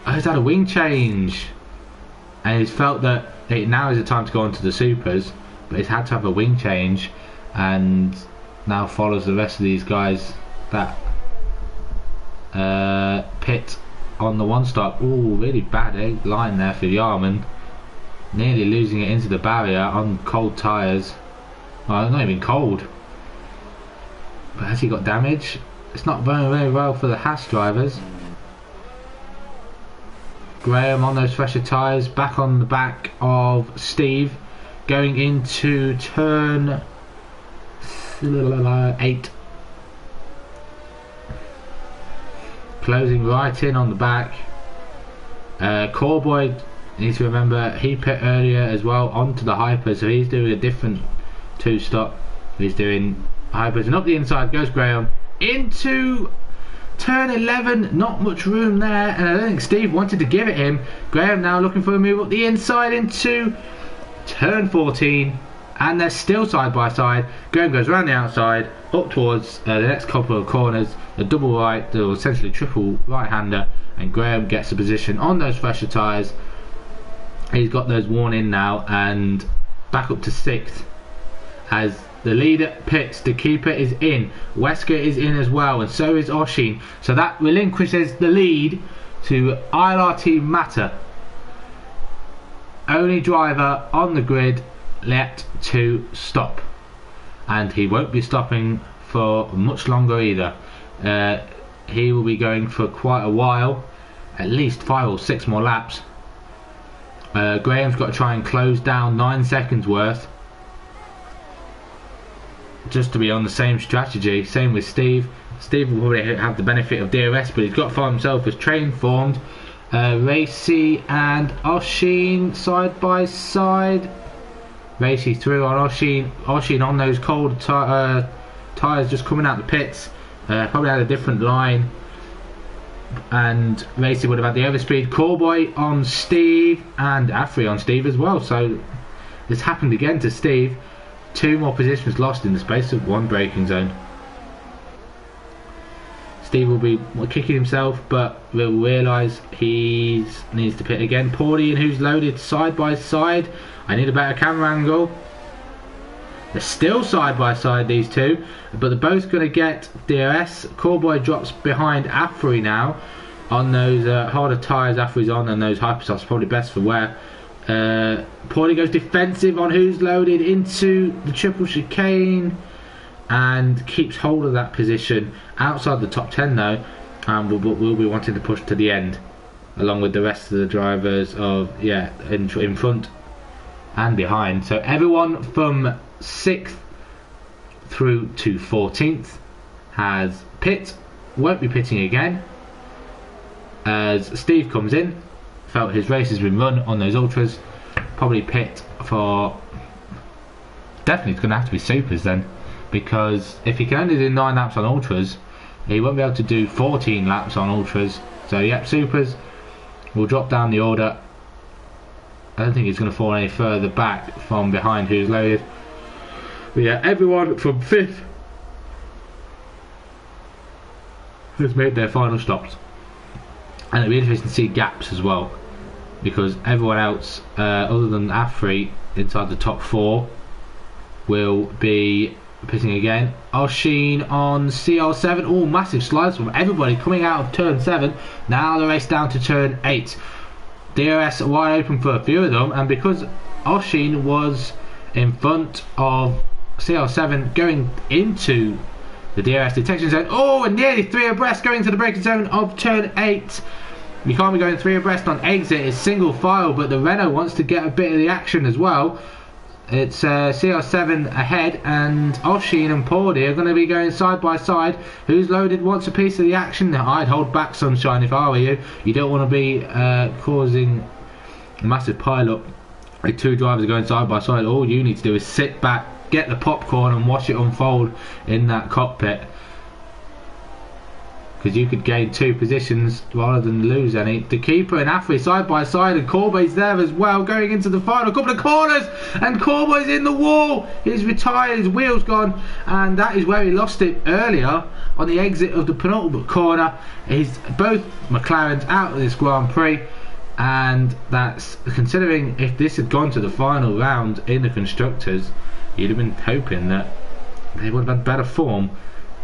He's had a wing change, and he's felt that now is the time to go on to the Supers, but he's had to have a wing change, and now follows the rest of these guys that pit on the one stop. Ooh, really bad line there for Yarman. Nearly losing it into the barrier on cold tyres. Well, not even cold. But has he got damage? It's not going very well for the Haas drivers. Graham on those fresher tyres, back on the back of Steve, going into turn 8. Closing right in on the back. Corboy, you need to remember, he pit earlier as well onto the hyper, so he's doing a different 2-stop. He's doing hypers, and up the inside goes Graham into turn 11. Not much room there, and I don't think Steve wanted to give it him. Graham now looking for a move up the inside into turn 14, and they're still side by side. Graham goes around the outside up towards the next couple of corners, a double right, or essentially triple right hander, and Graham gets a position on those fresher tyres. He's got those worn in now, and back up to 6th as the leader pits. The keeper is in, Wesker is in as well, and so is Oshin, so that relinquishes the lead to ILRT Matter. Only driver on the grid left to stop, and he won't be stopping for much longer either. He will be going for quite a while, at least 5 or 6 more laps. Graham's got to try and close down 9 seconds worth just to be on the same strategy. Same with Steve. Steve will probably have the benefit of DRS, but he's got to find himself as train formed. Racy and Oshin side by side. Racy through on Oshin. Oshin on those cold tyres just coming out the pits. Probably had a different line, and Racy would have had the overspeed. Corboy on Steve, and Afri on Steve as well, so this happened again to Steve. 2 more positions lost in the space of 1 braking zone. Steve will be kicking himself, but will realise he needs to pit again. Porty and who's loaded side by side. I need a better camera angle. They're still side by side, these two, but they're both going to get DRS. Corboy drops behind Afri now on those harder tyres Afri's on, and those hypersofts, probably best for wear. Porty goes defensive on who's loaded into the triple chicane and keeps hold of that position outside the top 10 though, and we'll be wanting to push to the end. along with the rest of the drivers of in front and behind. So everyone from 6th through to 14th has pit, won't be pitting again, as Steve comes in, felt his race has been run on those ultras, probably pit for, definitely it's going to have to be supers then, because if he can only do 9 laps on ultras, he won't be able to do 14 laps on ultras. So yep, supers will drop down the order. I don't think he's going to fall any further back from behind who's loaded. But yeah, everyone from 5th has made their final stops. And it'll be interesting to see gaps as well, because everyone else, other than Afri, inside the top 4, will be pitting again. Oshin on CL7. Oh, massive slides from everybody coming out of turn 7. Now the race down to turn 8. DRS wide open for a few of them, and because Oshin was in front of CL7 going into the DRS detection zone, oh, and nearly 3 abreast going to the braking zone of turn 8. You can't be going 3 abreast on exit, it's single file, but the Renault wants to get a bit of the action as well. It's CL7 ahead, and Oshin and Paudy are going to be going side by side. Who's loaded wants a piece of the action? I'd hold back, Sunshine, if I were you. You don't want to be causing a massive pile-up with 2 drivers going side by side. All you need to do is sit back, get the popcorn and watch it unfold in that cockpit, because you could gain 2 positions rather than lose any. The keeper and Afri side by side, and Corbet's there as well, going into the final couple of corners, and Corbet's in the wall. He's retired, his wheel's gone, and that is where he lost it earlier on the exit of the penultimate corner. He's both McLarens out of this Grand Prix, and that's, considering if this had gone to the final round in the constructors, you'd have been hoping that they would have had better form,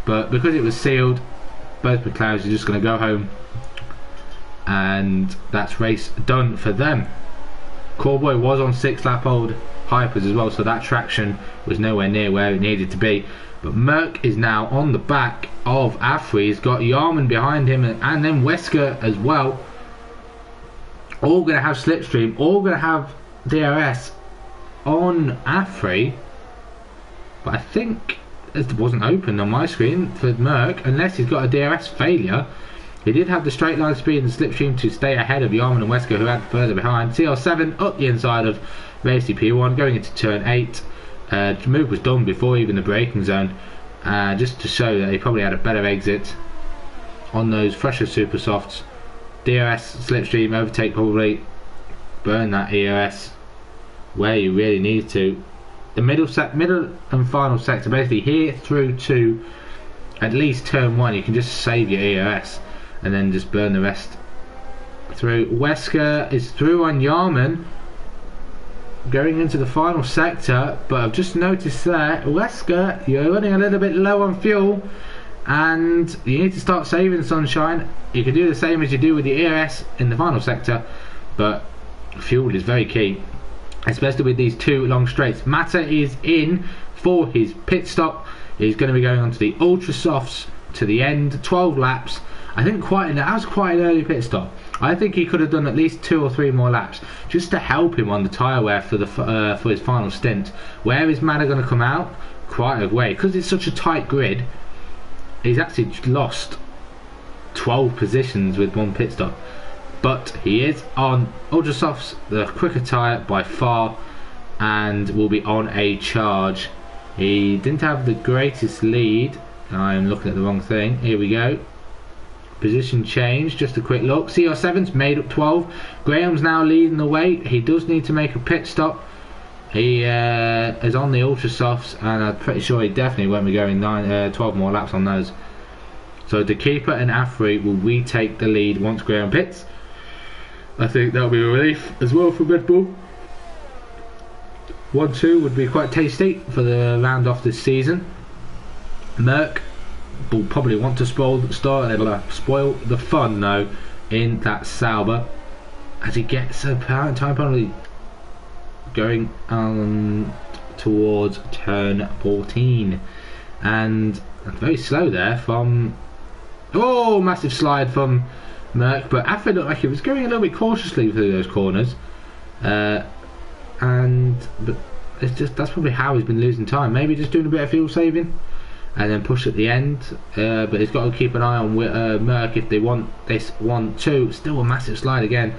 but because it was sealed, both McLarens are just going to go home, and that's race done for them. Corboy was on 6-lap-old hypers as well, so that traction was nowhere near where it needed to be. But Merck is now on the back of Afri. He's got Yarman behind him, and then Wesker as well. All going to have slipstream, all going to have DRS on Afri, but I think it wasn't open on my screen for Merck, unless he's got a DRS failure. He did have the straight line speed and slipstream to stay ahead of Yarman and Wesker, who had further behind. CL7 up the inside of Racy P1 going into turn 8. The move was done before even the braking zone, just to show that he probably had a better exit on those fresher super softs. DRS, slipstream, overtake, probably burn that ERS where you really need to. The middle and final sector, basically here through to at least turn 1, you can just save your ERS and then just burn the rest through. Wesker is through on Yarman going into the final sector, but I've just noticed there, Wesker, you're running a little bit low on fuel and you need to start saving, Sunshine. You can do the same as you do with the ERS in the final sector, but fuel is very key, especially with these 2 long straights. Mata is in for his pit stop. He's going to be going on to the ultra softs to the end, 12 laps. I think that was quite an early pit stop. I think he could have done at least 2 or 3 more laps just to help him on the tyre wear for his final stint. Where is Mata going to come out? Quite a way, because it's such a tight grid. He's actually lost 12 positions with 1 pit stop. But he is on ultra softs, the quicker tyre by far, and will be on a charge. He didn't have the greatest lead. I'm looking at the wrong thing. Here we go. Position change, just a quick look. CR7's made up 12. Graham's now leading the way. He does need to make a pit stop. He is on the ultra softs, and I'm pretty sure he definitely won't be going 12 more laps on those. So the keeper and Afri will retake the lead once Graham pits. I think that'll be a relief as well for Red Bull. 1-2 would be quite tasty for the round off this season. Merck will probably want to spoil the fun though in that Sauber as he gets a time penalty going towards turn 14, and very slow there from massive slide from Merck, but Affe looked like he was going a little bit cautiously through those corners, but it's just that's probably how he's been losing time. Maybe just doing a bit of fuel saving and then push at the end, but he's got to keep an eye on Merck if they want this 1-2. Still a massive slide again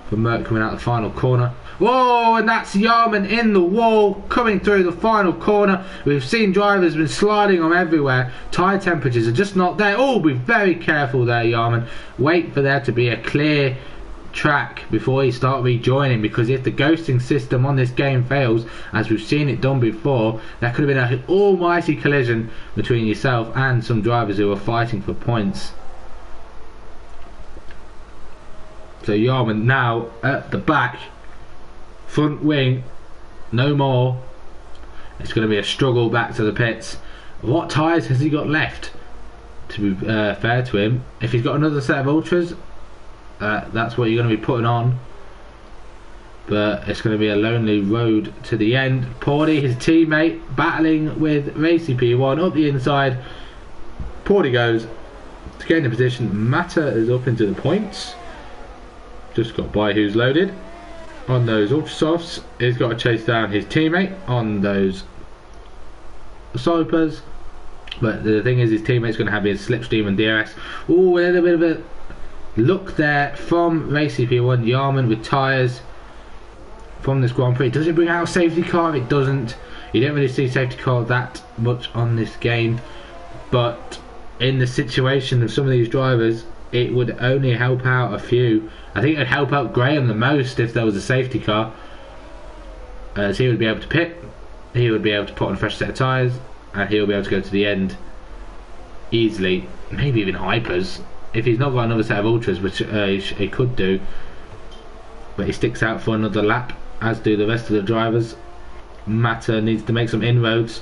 for Merck coming out the final corner. Whoa, and that's Yarman in the wall coming through the final corner. We've seen drivers been sliding on everywhere. Tyre temperatures are just not there. Oh, be very careful there, Yarman. Wait for there to be a clear track before you start rejoining, because if the ghosting system on this game fails, as we've seen it done before, that could have been an almighty collision between yourself and some drivers who are fighting for points. So Yarman now at the back, front wing, no more. It's going to be a struggle back to the pits. What tyres has he got left? To be fair to him, if he's got another set of ultras, that's what you're going to be putting on. But it's going to be a lonely road to the end. Porty, his teammate, battling with Racy P1 up the inside. Porty goes to get in the position. Mata is up into the points. Just got by who's loaded on those ultra softs. He's got to chase down his teammate on those Sopers. But the thing is, his teammate's going to have his slipstream and DRS. Oh, a little bit of a look there from Racy P1. Yarman with tyres from this Grand Prix. Does it bring out a safety car? It doesn't. You don't really see safety car that much on this game, but in the situation of some of these drivers, it would only help out a few. I think it would help out Graham the most if there was a safety car, as he would be able to pit, he would be able to put on a fresh set of tyres, and he'll be able to go to the end easily. Maybe even hypers if he's not got another set of ultras, which he could do, but he sticks out for another lap, as do the rest of the drivers. Mata needs to make some inroads,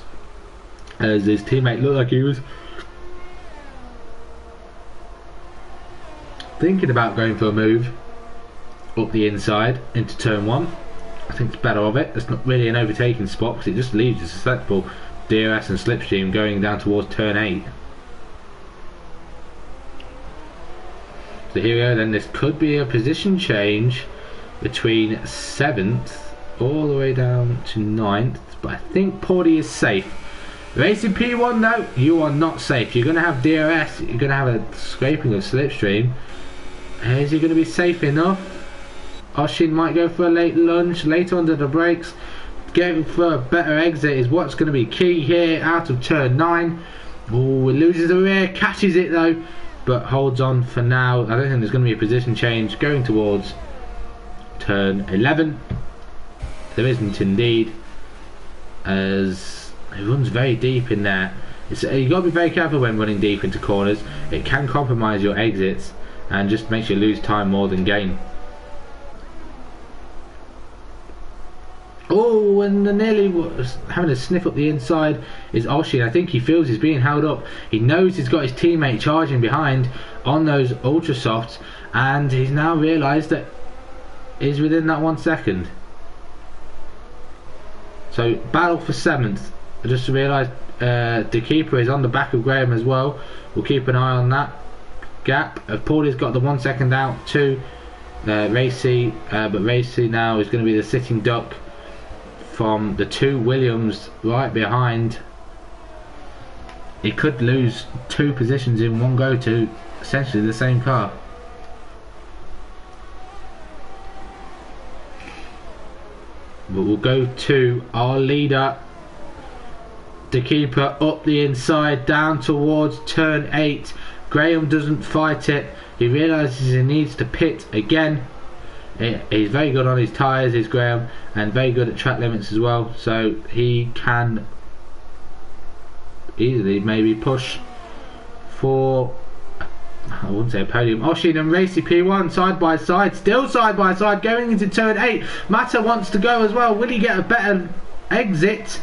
as his teammate looked like he was thinking about going for a move up the inside into turn 1. I think it's better of it. It's not really an overtaking spot because it just leaves a susceptible DRS and slipstream going down towards turn 8. So here we go then. This could be a position change between 7th all the way down to 9th, but I think Porty is safe. Racing P1, no, you are not safe. You're going to have DRS, you're going to have a scraping of slipstream. Is he going to be safe enough? Oshin might go for a late lunge, later under the brakes. Going for a better exit is what's going to be key here out of turn 9. Oh, it loses the rear, catches it though, but holds on for now. I don't think there's going to be a position change going towards turn 11. There isn't indeed, as it runs very deep in there. You've got to be very careful when running deep into corners. It can compromise your exits and just makes you lose time more than gain. Oh, and the nearly was having a sniff up the inside is Oshin. I think he feels he's being held up. He knows he's got his teammate charging behind on those ultra softs, and he's now realised that he's within that 1 second. So battle for 7th. I just realised the keeper is on the back of Graham as well. We'll keep an eye on that gap. Paulie's got the 1 second out to Racy, but Racy now is going to be the sitting duck from the 2 Williams right behind. He could lose 2 positions in one go to essentially the same car. But we'll go to our leader, the keeper, up the inside down towards turn 8. Graham doesn't fight it. He realises he needs to pit again. He's very good on his tyres, is Graham, and very good at track limits as well, so he can easily maybe push for, I wouldn't say a podium. Oshin and Racy P1 side by side, still side by side, going into turn 8. Mata wants to go as well. Will he get a better exit?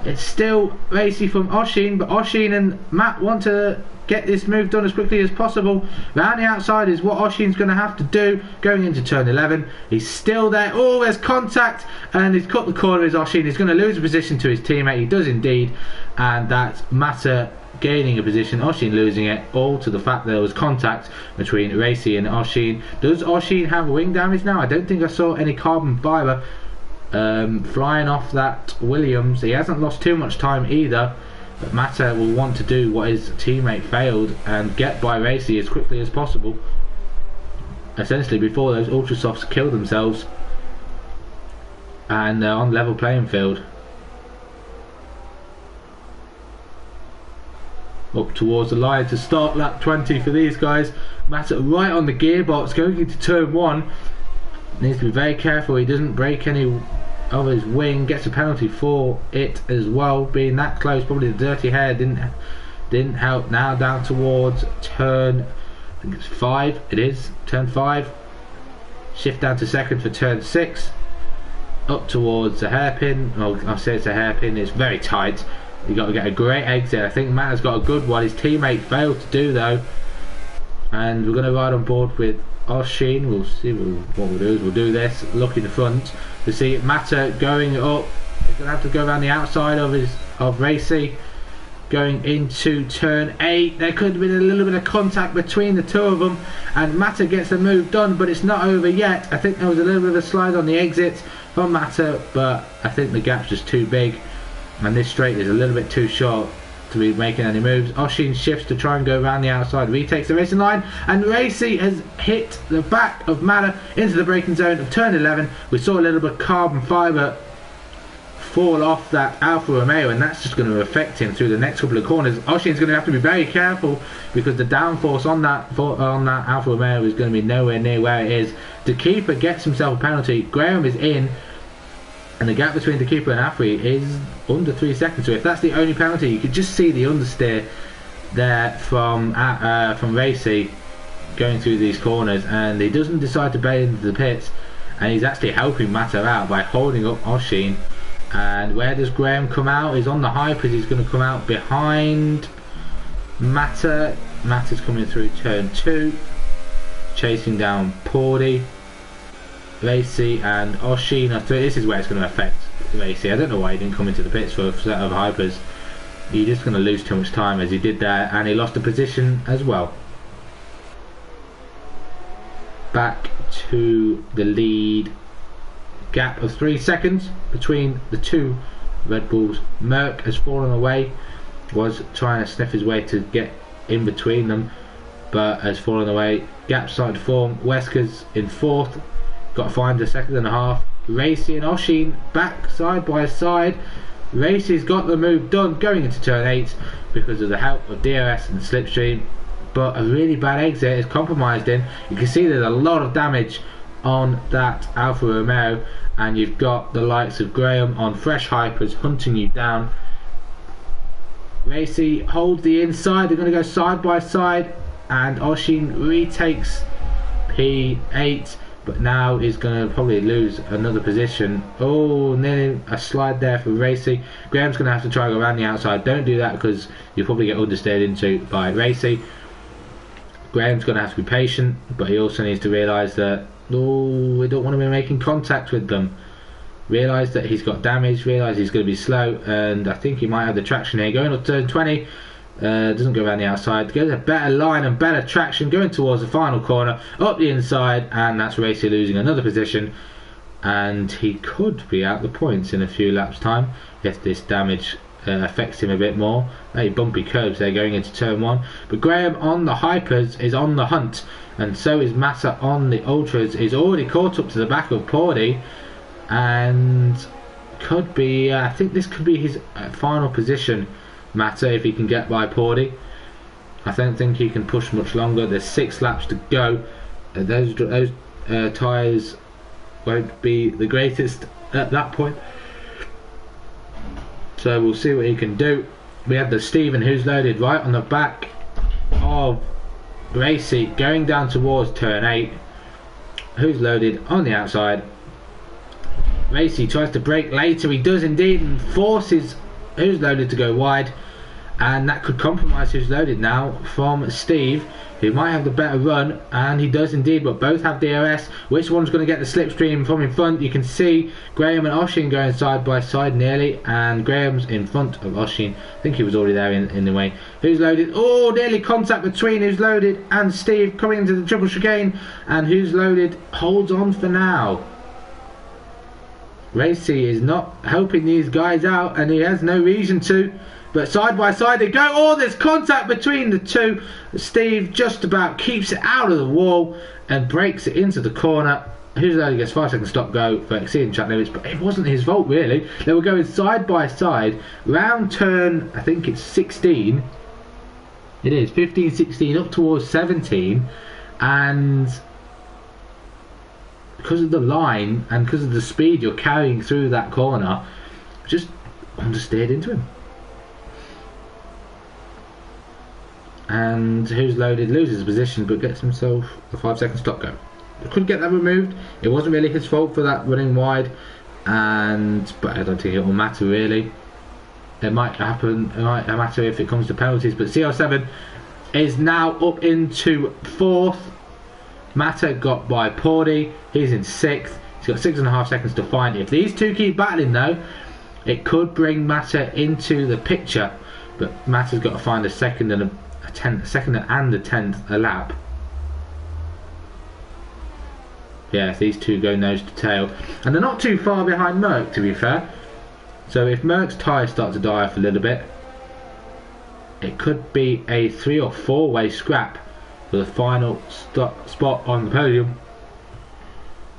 It's still Racy from Oshin, but Oshin and Matt want to get this move done as quickly as possible. Round the outside is what Oshin's going to have to do going into turn 11. He's still there. Oh, there's contact, and he's cut the corner as Oshin. He's going to lose a position to his teammate. He does indeed, and that's Mata gaining a position, Oshin losing it, all to the fact that there was contact between Racy and Oshin. Does Oshin have wing damage now? I don't think I saw any carbon fibre flying off that Williams. He hasn't lost too much time either, but Mata will want to do what his teammate failed and get by Racy as quickly as possible, essentially before those Ultrasofts kill themselves and they're on level playing field. Up towards the line to start lap 20 for these guys. Mata right on the gearbox going into turn 1. Needs to be very careful he doesn't break any of his wing. Gets a penalty for it as well, being that close. Probably the dirty hair didn't help. Now down towards turn, I think it's 5. It is turn 5. Shift down to second for turn 6. Up towards the hairpin. Oh, I'll say it's a hairpin. It's very tight. You got to get a great exit. I think Matt has got a good one. His teammate failed to do though, and we're going to ride on board with Oshin. We'll see what we'll do. We'll do this. Look in the front to see Mata going up. He's going to have to go around the outside of Racy. Going into turn 8, there could have been a little bit of contact between the two of them, and Mata gets the move done, but it's not over yet. I think there was a little bit of a slide on the exit from Mata, but I think the gap's just too big. And this straight is a little bit too short to be making any moves. Oshin shifts to try and go around the outside, retakes the racing line, and Racy has hit the back of Mata into the braking zone of turn 11. We saw a little bit of carbon fibre fall off that Alfa Romeo, and that's just going to affect him through the next couple of corners. Oshin's going to have to be very careful because the downforce on that Alfa Romeo is going to be nowhere near where it is. The keeper gets himself a penalty. Graham is in, and the gap between the keeper and Afri is under 3 seconds. So if that's the only penalty, you could just see the understeer there from Racy going through these corners, and he doesn't decide to bail into the pits, and he's actually helping Mata out by holding up Oshin. And where does Graham come out? He's on the hypers. He's going to come out behind Mata. Mata's coming through turn 2, chasing down Pordy, Racy and Oshin. I think this is where it's going to affect Racy. I don't know why he didn't come into the pits for a set of hypers. He's just going to lose too much time as he did there, and he lost a position as well. Back to the lead. Gap of 3 seconds between the two Red Bulls. Merck has fallen away, was trying to sniff his way to get in between them, but has fallen away. Gap started to form. Wesker's in 4th, got to find a second and a half. Racy and Oshin back side by side. Racy's got the move done going into turn 8 because of the help of DRS and Slipstream, but a really bad exit is compromised in. You can see there's a lot of damage on that Alfa Romeo, and you've got the likes of Graham on fresh hypers hunting you down. Racy holds the inside. They're going to go side by side, and Oshin retakes P8, but now he's going to probably lose another position. Oh, nearly a slide there for Racy. Graham's going to have to try to go around the outside. Don't do that because you'll probably get understeered into by Racy. Graham's going to have to be patient, but he also needs to realise that we don't want to be making contact with them. Realise that he's got damage, realise he's going to be slow, and I think he might have the traction here. Going up turn 20, doesn't go around the outside, gets a better line and better traction going towards the final corner, up the inside, and that's Racy losing another position, and he could be out the points in a few laps time if this damage affects him a bit more. Very bumpy curves there going into turn 1, but Graham on the hypers is on the hunt, and so is Mata on the ultras. He's already caught up to the back of Pordy, and could be I think this could be his final position, Mata, if he can get by Pordy. I don't think he can push much longer. There's 6 laps to go. Those tyres won't be the greatest at that point, so we'll see what he can do. We have the Stephen who's loaded right on the back of Racy going down towards turn 8. Who's loaded on the outside. Racy tries to brake later. He does indeed, and forces Who's loaded to go wide, and that could compromise who's loaded now from Steve, who might have the better run, and he does indeed, but both have DRS. Which one's going to get the slipstream from in front? You can see Graham and Oshin going side by side nearly, and Graham's in front of Oshin. I think he was already there in the way. Who's loaded? Oh, nearly contact between who's loaded and Steve coming into the triple chicane, and who's loaded holds on for now. Racy is not helping these guys out, and he has no reason to. But side by side they go. Oh, there's contact between the two. Steve just about keeps it out of the wall and breaks it into the corner. Who's loaded gets 5 seconds stop go for exceeding track limits, but it wasn't his fault really. They were going side by side round turn, I think it's 16. It is 15, 16 up towards 17, and because of the line and because of the speed you're carrying through that corner, just understeered into him. And who's loaded loses position but gets himself a 5 second stop go. Couldn't get that removed. It wasn't really his fault for that running wide, but I don't think it will matter really. It might happen. It might matter if it comes to penalties. But CR7 is now up into 4th. Mata got by Pordy. He's in 6th. He's got 6.5 seconds to find. If these two keep battling though, it could bring Mata into the picture. But Mata's got to find a second and a 10th a lap. Yeah, if these two go nose to tail, and they're not too far behind Merck, to be fair. So if Merck's tyres start to die off a little bit, it could be a 3 or 4 way scrap for the final spot on the podium.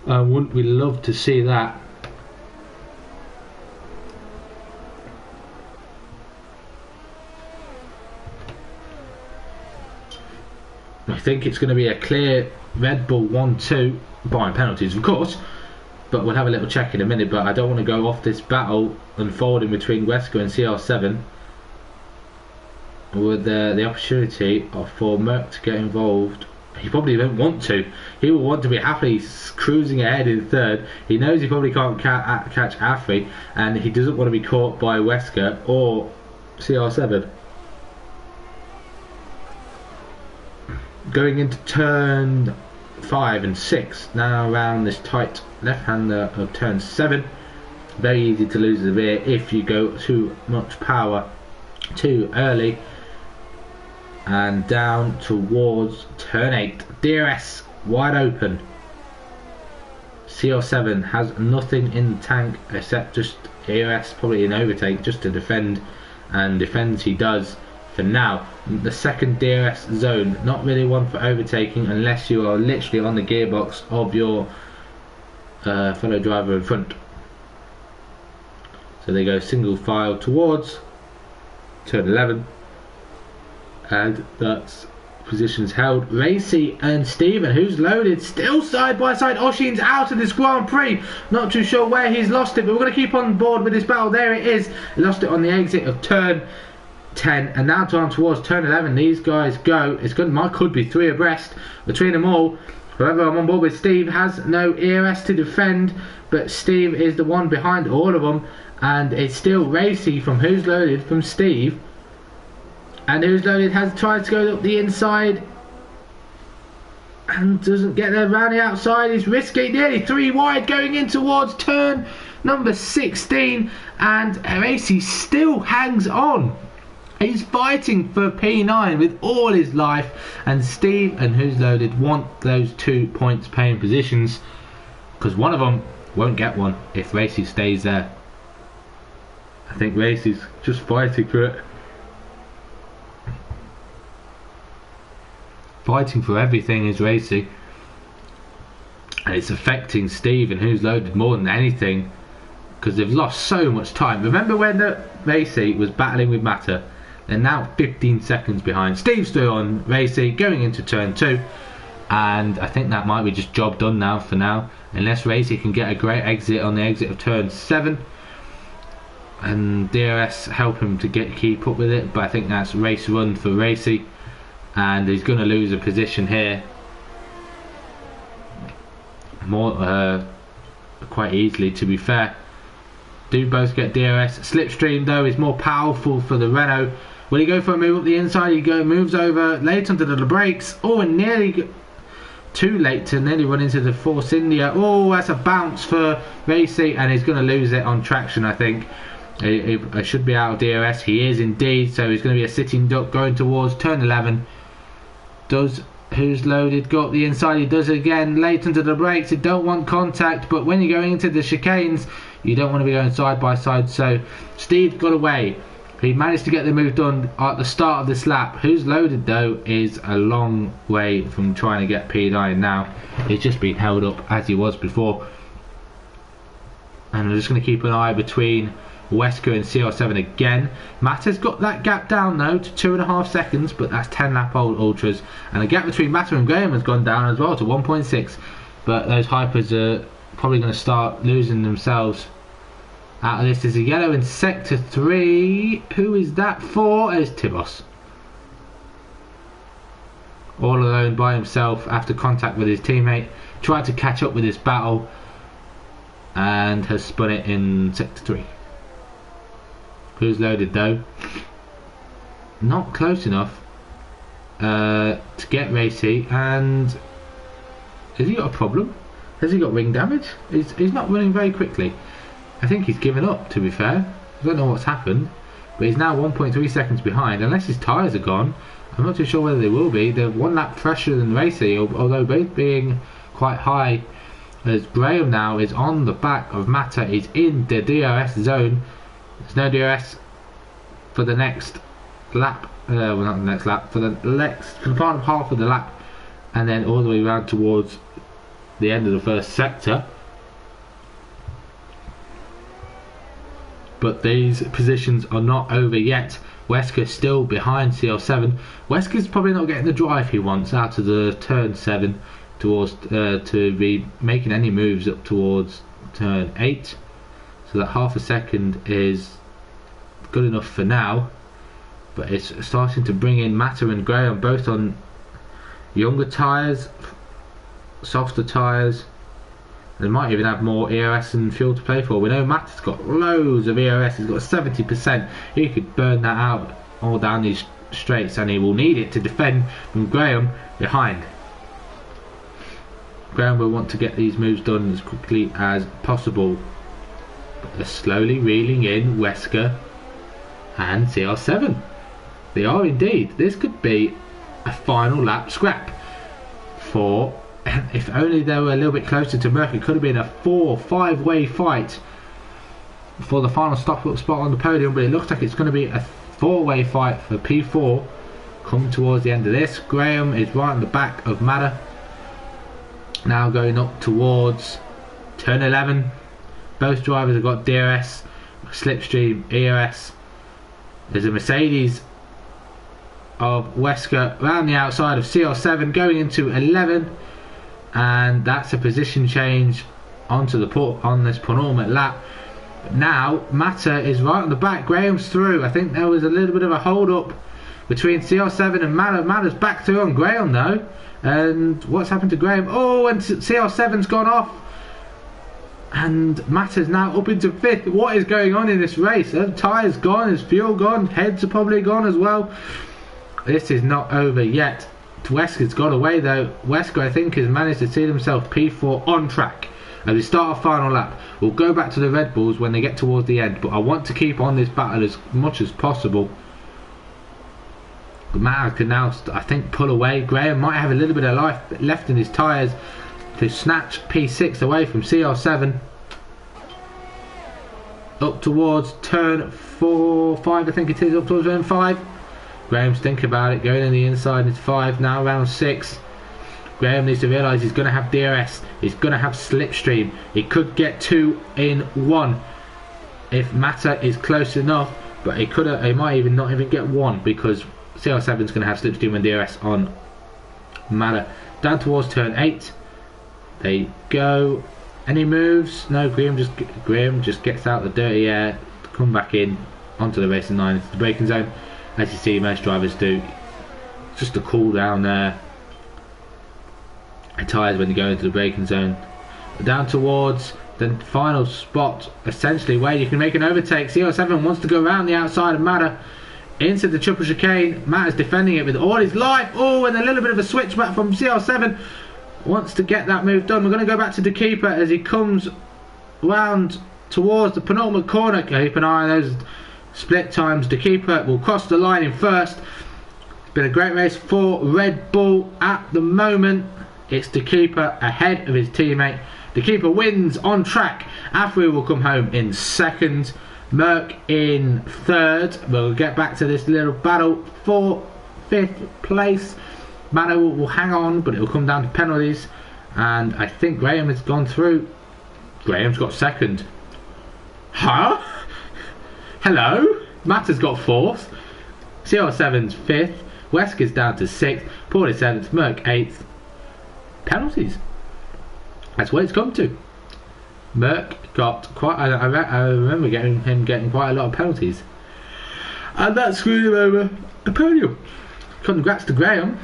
Wouldn't we love to see that? I think it's going to be a clear Red Bull 1-2, barring penalties of course, but we'll have a little check in a minute. But I don't want to go off this battle unfolding between Wesker and CR7 with the opportunity for Merck to get involved. He probably won't want to. He will want to be happily cruising ahead in 3rd. He knows he probably can't catch Afi, and he doesn't want to be caught by Wesker or CR7. Going into turn 5 and 6 now around this tight left-hander of turn 7. Very easy to lose the rear if you go too much power too early. And down towards turn 8. DRS wide open. CR7 has nothing in the tank except just DRS, probably an overtake just to defend, and defends he does. For now, the second DRS zone, not really one for overtaking unless you are literally on the gearbox of your fellow driver in front. So they go single file towards turn 11, and that's positions held. Racy and Steven, who's loaded, still side by side. Oshin's out of this Grand Prix, not too sure where he's lost it, but we're going to keep on board with this battle. There it is, he lost it on the exit of turn 10, and now down towards turn 11. These guys go, it's good, could be 3 abreast between them all. However, I'm on board with Steve, has no ERS to defend, but Steve is the one behind all of them, and it's still Racy from Who's Loaded from Steve, and Who's Loaded has tried to go up the inside and doesn't get there around the outside. He's risky, nearly 3 wide going in towards turn number 16, and Racy still hangs on. He's fighting for P9 with all his life, and Steve and Who's Loaded want those 2 points paying positions, because one of them won't get one if Racy stays there. I think Racy's just fighting for it. Fighting for everything is Racy, and it's affecting Steve and Who's Loaded more than anything, because they've lost so much time. Remember when Racy was battling with Mata? They're now 15 seconds behind. Steve's still on Racy going into turn 2, and I think that might be just job done now for now, unless Racy can get a great exit on the exit of turn 7 and DRS help him to keep up with it. But I think that's race run for Racy, and he's going to lose a position here quite easily, to be fair. Do both get DRS. Slipstream though is more powerful for the Renault, Will he go for a move up the inside? He moves over late onto the brakes. Oh, and nearly too late to nearly run into the Force India. Oh, that's a bounce for Racy, and he's going to lose it on traction, I think. He should be out of DRS. He is indeed, so he's going to be a sitting duck going towards turn 11. Who's loaded? Go up the inside. He does it again. Late into the brakes. You don't want contact, but when you're going into the chicanes, you don't want to be going side by side. So Steve got away. He managed to get the move done at the start of this lap. Who's loaded though is a long way from trying to get P9 now. He's just been held up as he was before. And I'm just going to keep an eye between Wesker and CR7 again. Mata's got that gap down though to 2.5 seconds, but that's 10 lap old ultras, and the gap between Mata and Graham has gone down as well to 1.6. But those hypers are probably going to start losing themselves out of this. There's a yellow in sector 3. Who is that for? It's Tibos, all alone by himself after contact with his teammate. Tried to catch up with this battle and has spun it in sector 3. Who's loaded though? Not close enough to get Racy. And has he got a problem? Has he got ring damage? He's not running very quickly. I think he's given up, to be fair. I don't know what's happened, but he's now 1.3 seconds behind. Unless his tyres are gone, I'm not too sure whether they will be. They're 1 lap fresher than Racy, although both being quite high. As Graham now is on the back of Mata. He's in the DRS zone. There's no DRS for the next lap. Well, not the next lap. For the final half of the lap, and then all the way around towards the end of the first sector. But these positions are not over yet. Wesker still behind CL7. Wesker's probably not getting the drive he wants out of the turn 7 towards to be making any moves up towards turn 8. So that half a second is good enough for now, but it's starting to bring in Mata and Graham both on younger tyres, softer tyres. They might even have more ERS and fuel to play for. We know Mata's got loads of ERS. He's got 70%. He could burn that out all down these straights, and he will need it to defend from Graham behind. Graham will want to get these moves done as quickly as possible. They're slowly reeling in Wesker and CR7. They are indeed. This could be a final lap scrap for, if only they were a little bit closer to Merck, it could have been a 4-5 way fight for the final stop up spot on the podium, but it looks like it's going to be a 4-way fight for P4 come towards the end of this. Graham is right on the back of Mata, now going up towards turn 11. Both drivers have got DRS, slipstream, ERS. There's a Mercedes of Wesker around the outside of CR7 going into 11, and that's a position change onto the port on this penultimate lap. But now Mata is right on the back. Graham's through. I think there was a little bit of a hold up between CR7 and Mata. Mata's back through on Graham though, and what's happened to Graham? Oh, and CR7's gone off. And Mata's now up into 5th. What is going on in this race? His tyres gone, his fuel gone, heads are probably gone as well. This is not over yet. Wesker's got away though. Wesker, I think, has managed to see himself P4 on track as we start our final lap. We'll go back to the Red Bulls when they get towards the end, but I want to keep on this battle as much as possible. Mata can now, I think, pull away. Graham might have a little bit of life left in his tyres to snatch P6 away from CR7 up towards turn 4-5, I think it is, up towards turn 5. Graham's thinking about it, going on the inside into 5 now, round 6. Graham needs to realise he's going to have DRS, he's going to have slipstream. He could get 2 in 1 if Mata is close enough, but he might even not even get 1 because CR7 is going to have slipstream and DRS on Mata. Down towards turn 8. They go. Any moves? No. Graham just gets out the dirty air to come back in onto the racing line into the braking zone, as you see most drivers do. Just a cool down there. Tyres when you go into the braking zone. Down towards the final spot, essentially where you can make an overtake. CR7 wants to go around the outside of Mata into the triple chicane. Matt is defending it with all his life. Oh, and a little bit of a switchback from CR7. Wants to get that move done. We're going to go back to the keeper as he comes round towards the penultimate corner. Keep an eye on those split times. The keeper will cross the line in first. It's been a great race for Red Bull at the moment. It's the keeper ahead of his teammate. The keeper wins on track. Afri will come home in second. Merck in third. We'll get back to this little battle for 5th place. Mano will hang on, but it will come down to penalties. And I think Graham has gone through. Graham's got second. Huh? Hello? Matt has got 4th. CR7's 5th. Wesk is down to 6th. Paul is 7th. Merck 8th. Penalties. That's what it's come to. Merck got quite. I remember him getting quite a lot of penalties, and that screwed him over the podium. Congrats to Graham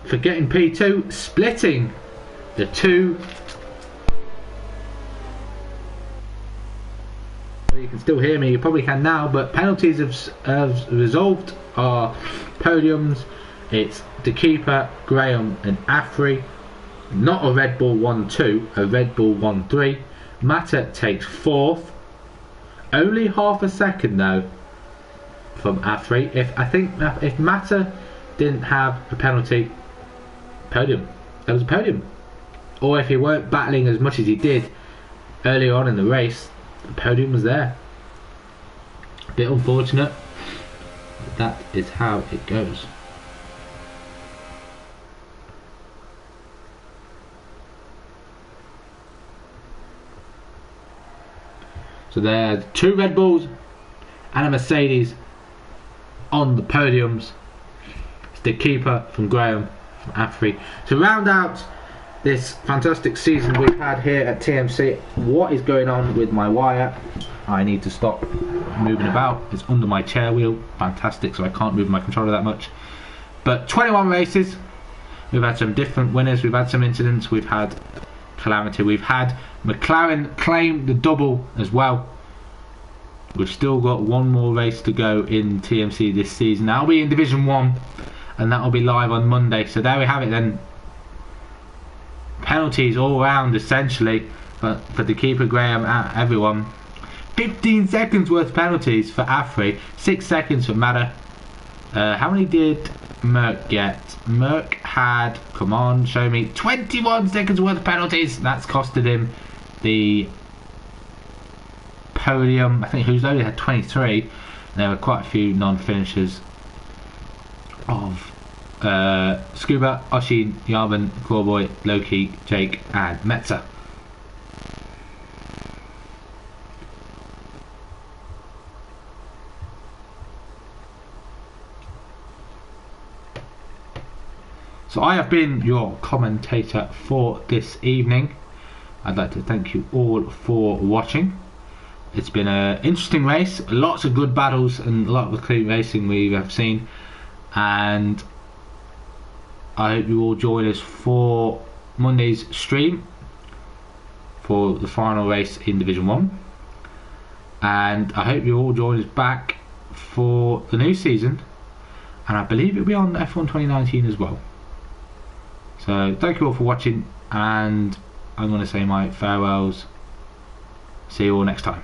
for getting P2, splitting the two. You can still hear me. You probably can now, but penalties have resolved our podiums. It's the keeper, Graham, and Afri. Not a Red Bull 1-2, a Red Bull 1-3. Mata takes 4th. Only half a second though from Afri. If Mata didn't have a penalty, podium. There was a podium. Or if he weren't battling as much as he did earlier on in the race, the podium was there. A bit unfortunate, but that is how it goes. So there's 2 Red Bulls and a Mercedes on the podiums. It's the keeper from Graham, from Afri. To round out this fantastic season we've had here at TMC, what is going on with my wire? I need to stop moving about. It's under my chair wheel. Fantastic, so I can't move my controller that much. But 21 races. We've had some different winners. We've had some incidents. We've had calamity. We've had McLaren claim the double as well. We've still got one more race to go in TMC this season. That'll be in Division 1 and that'll be live on Monday. So there we have it then. Penalties all round essentially for the keeper, Graham, everyone. 15 seconds worth of penalties for Afri, 6 seconds for Mata. How many did Merck get? Merck had, come on, show me, 21 seconds worth of penalties. That's costed him the podium. I think who's only had 23. There were quite a few non-finishers of Scuba, Oshin, Yarman, Clawboy, Loki, Jake and Metza. So I have been your commentator for this evening. I'd like to thank you all for watching. It's been an interesting race, lots of good battles and a lot of clean racing we have seen, and I hope you all join us for Monday's stream for the final race in Division 1, and I hope you all join us back for the new season, and I believe it'll be on F1 2019 as well. So thank you all for watching, and I'm going to say my farewells. See you all next time.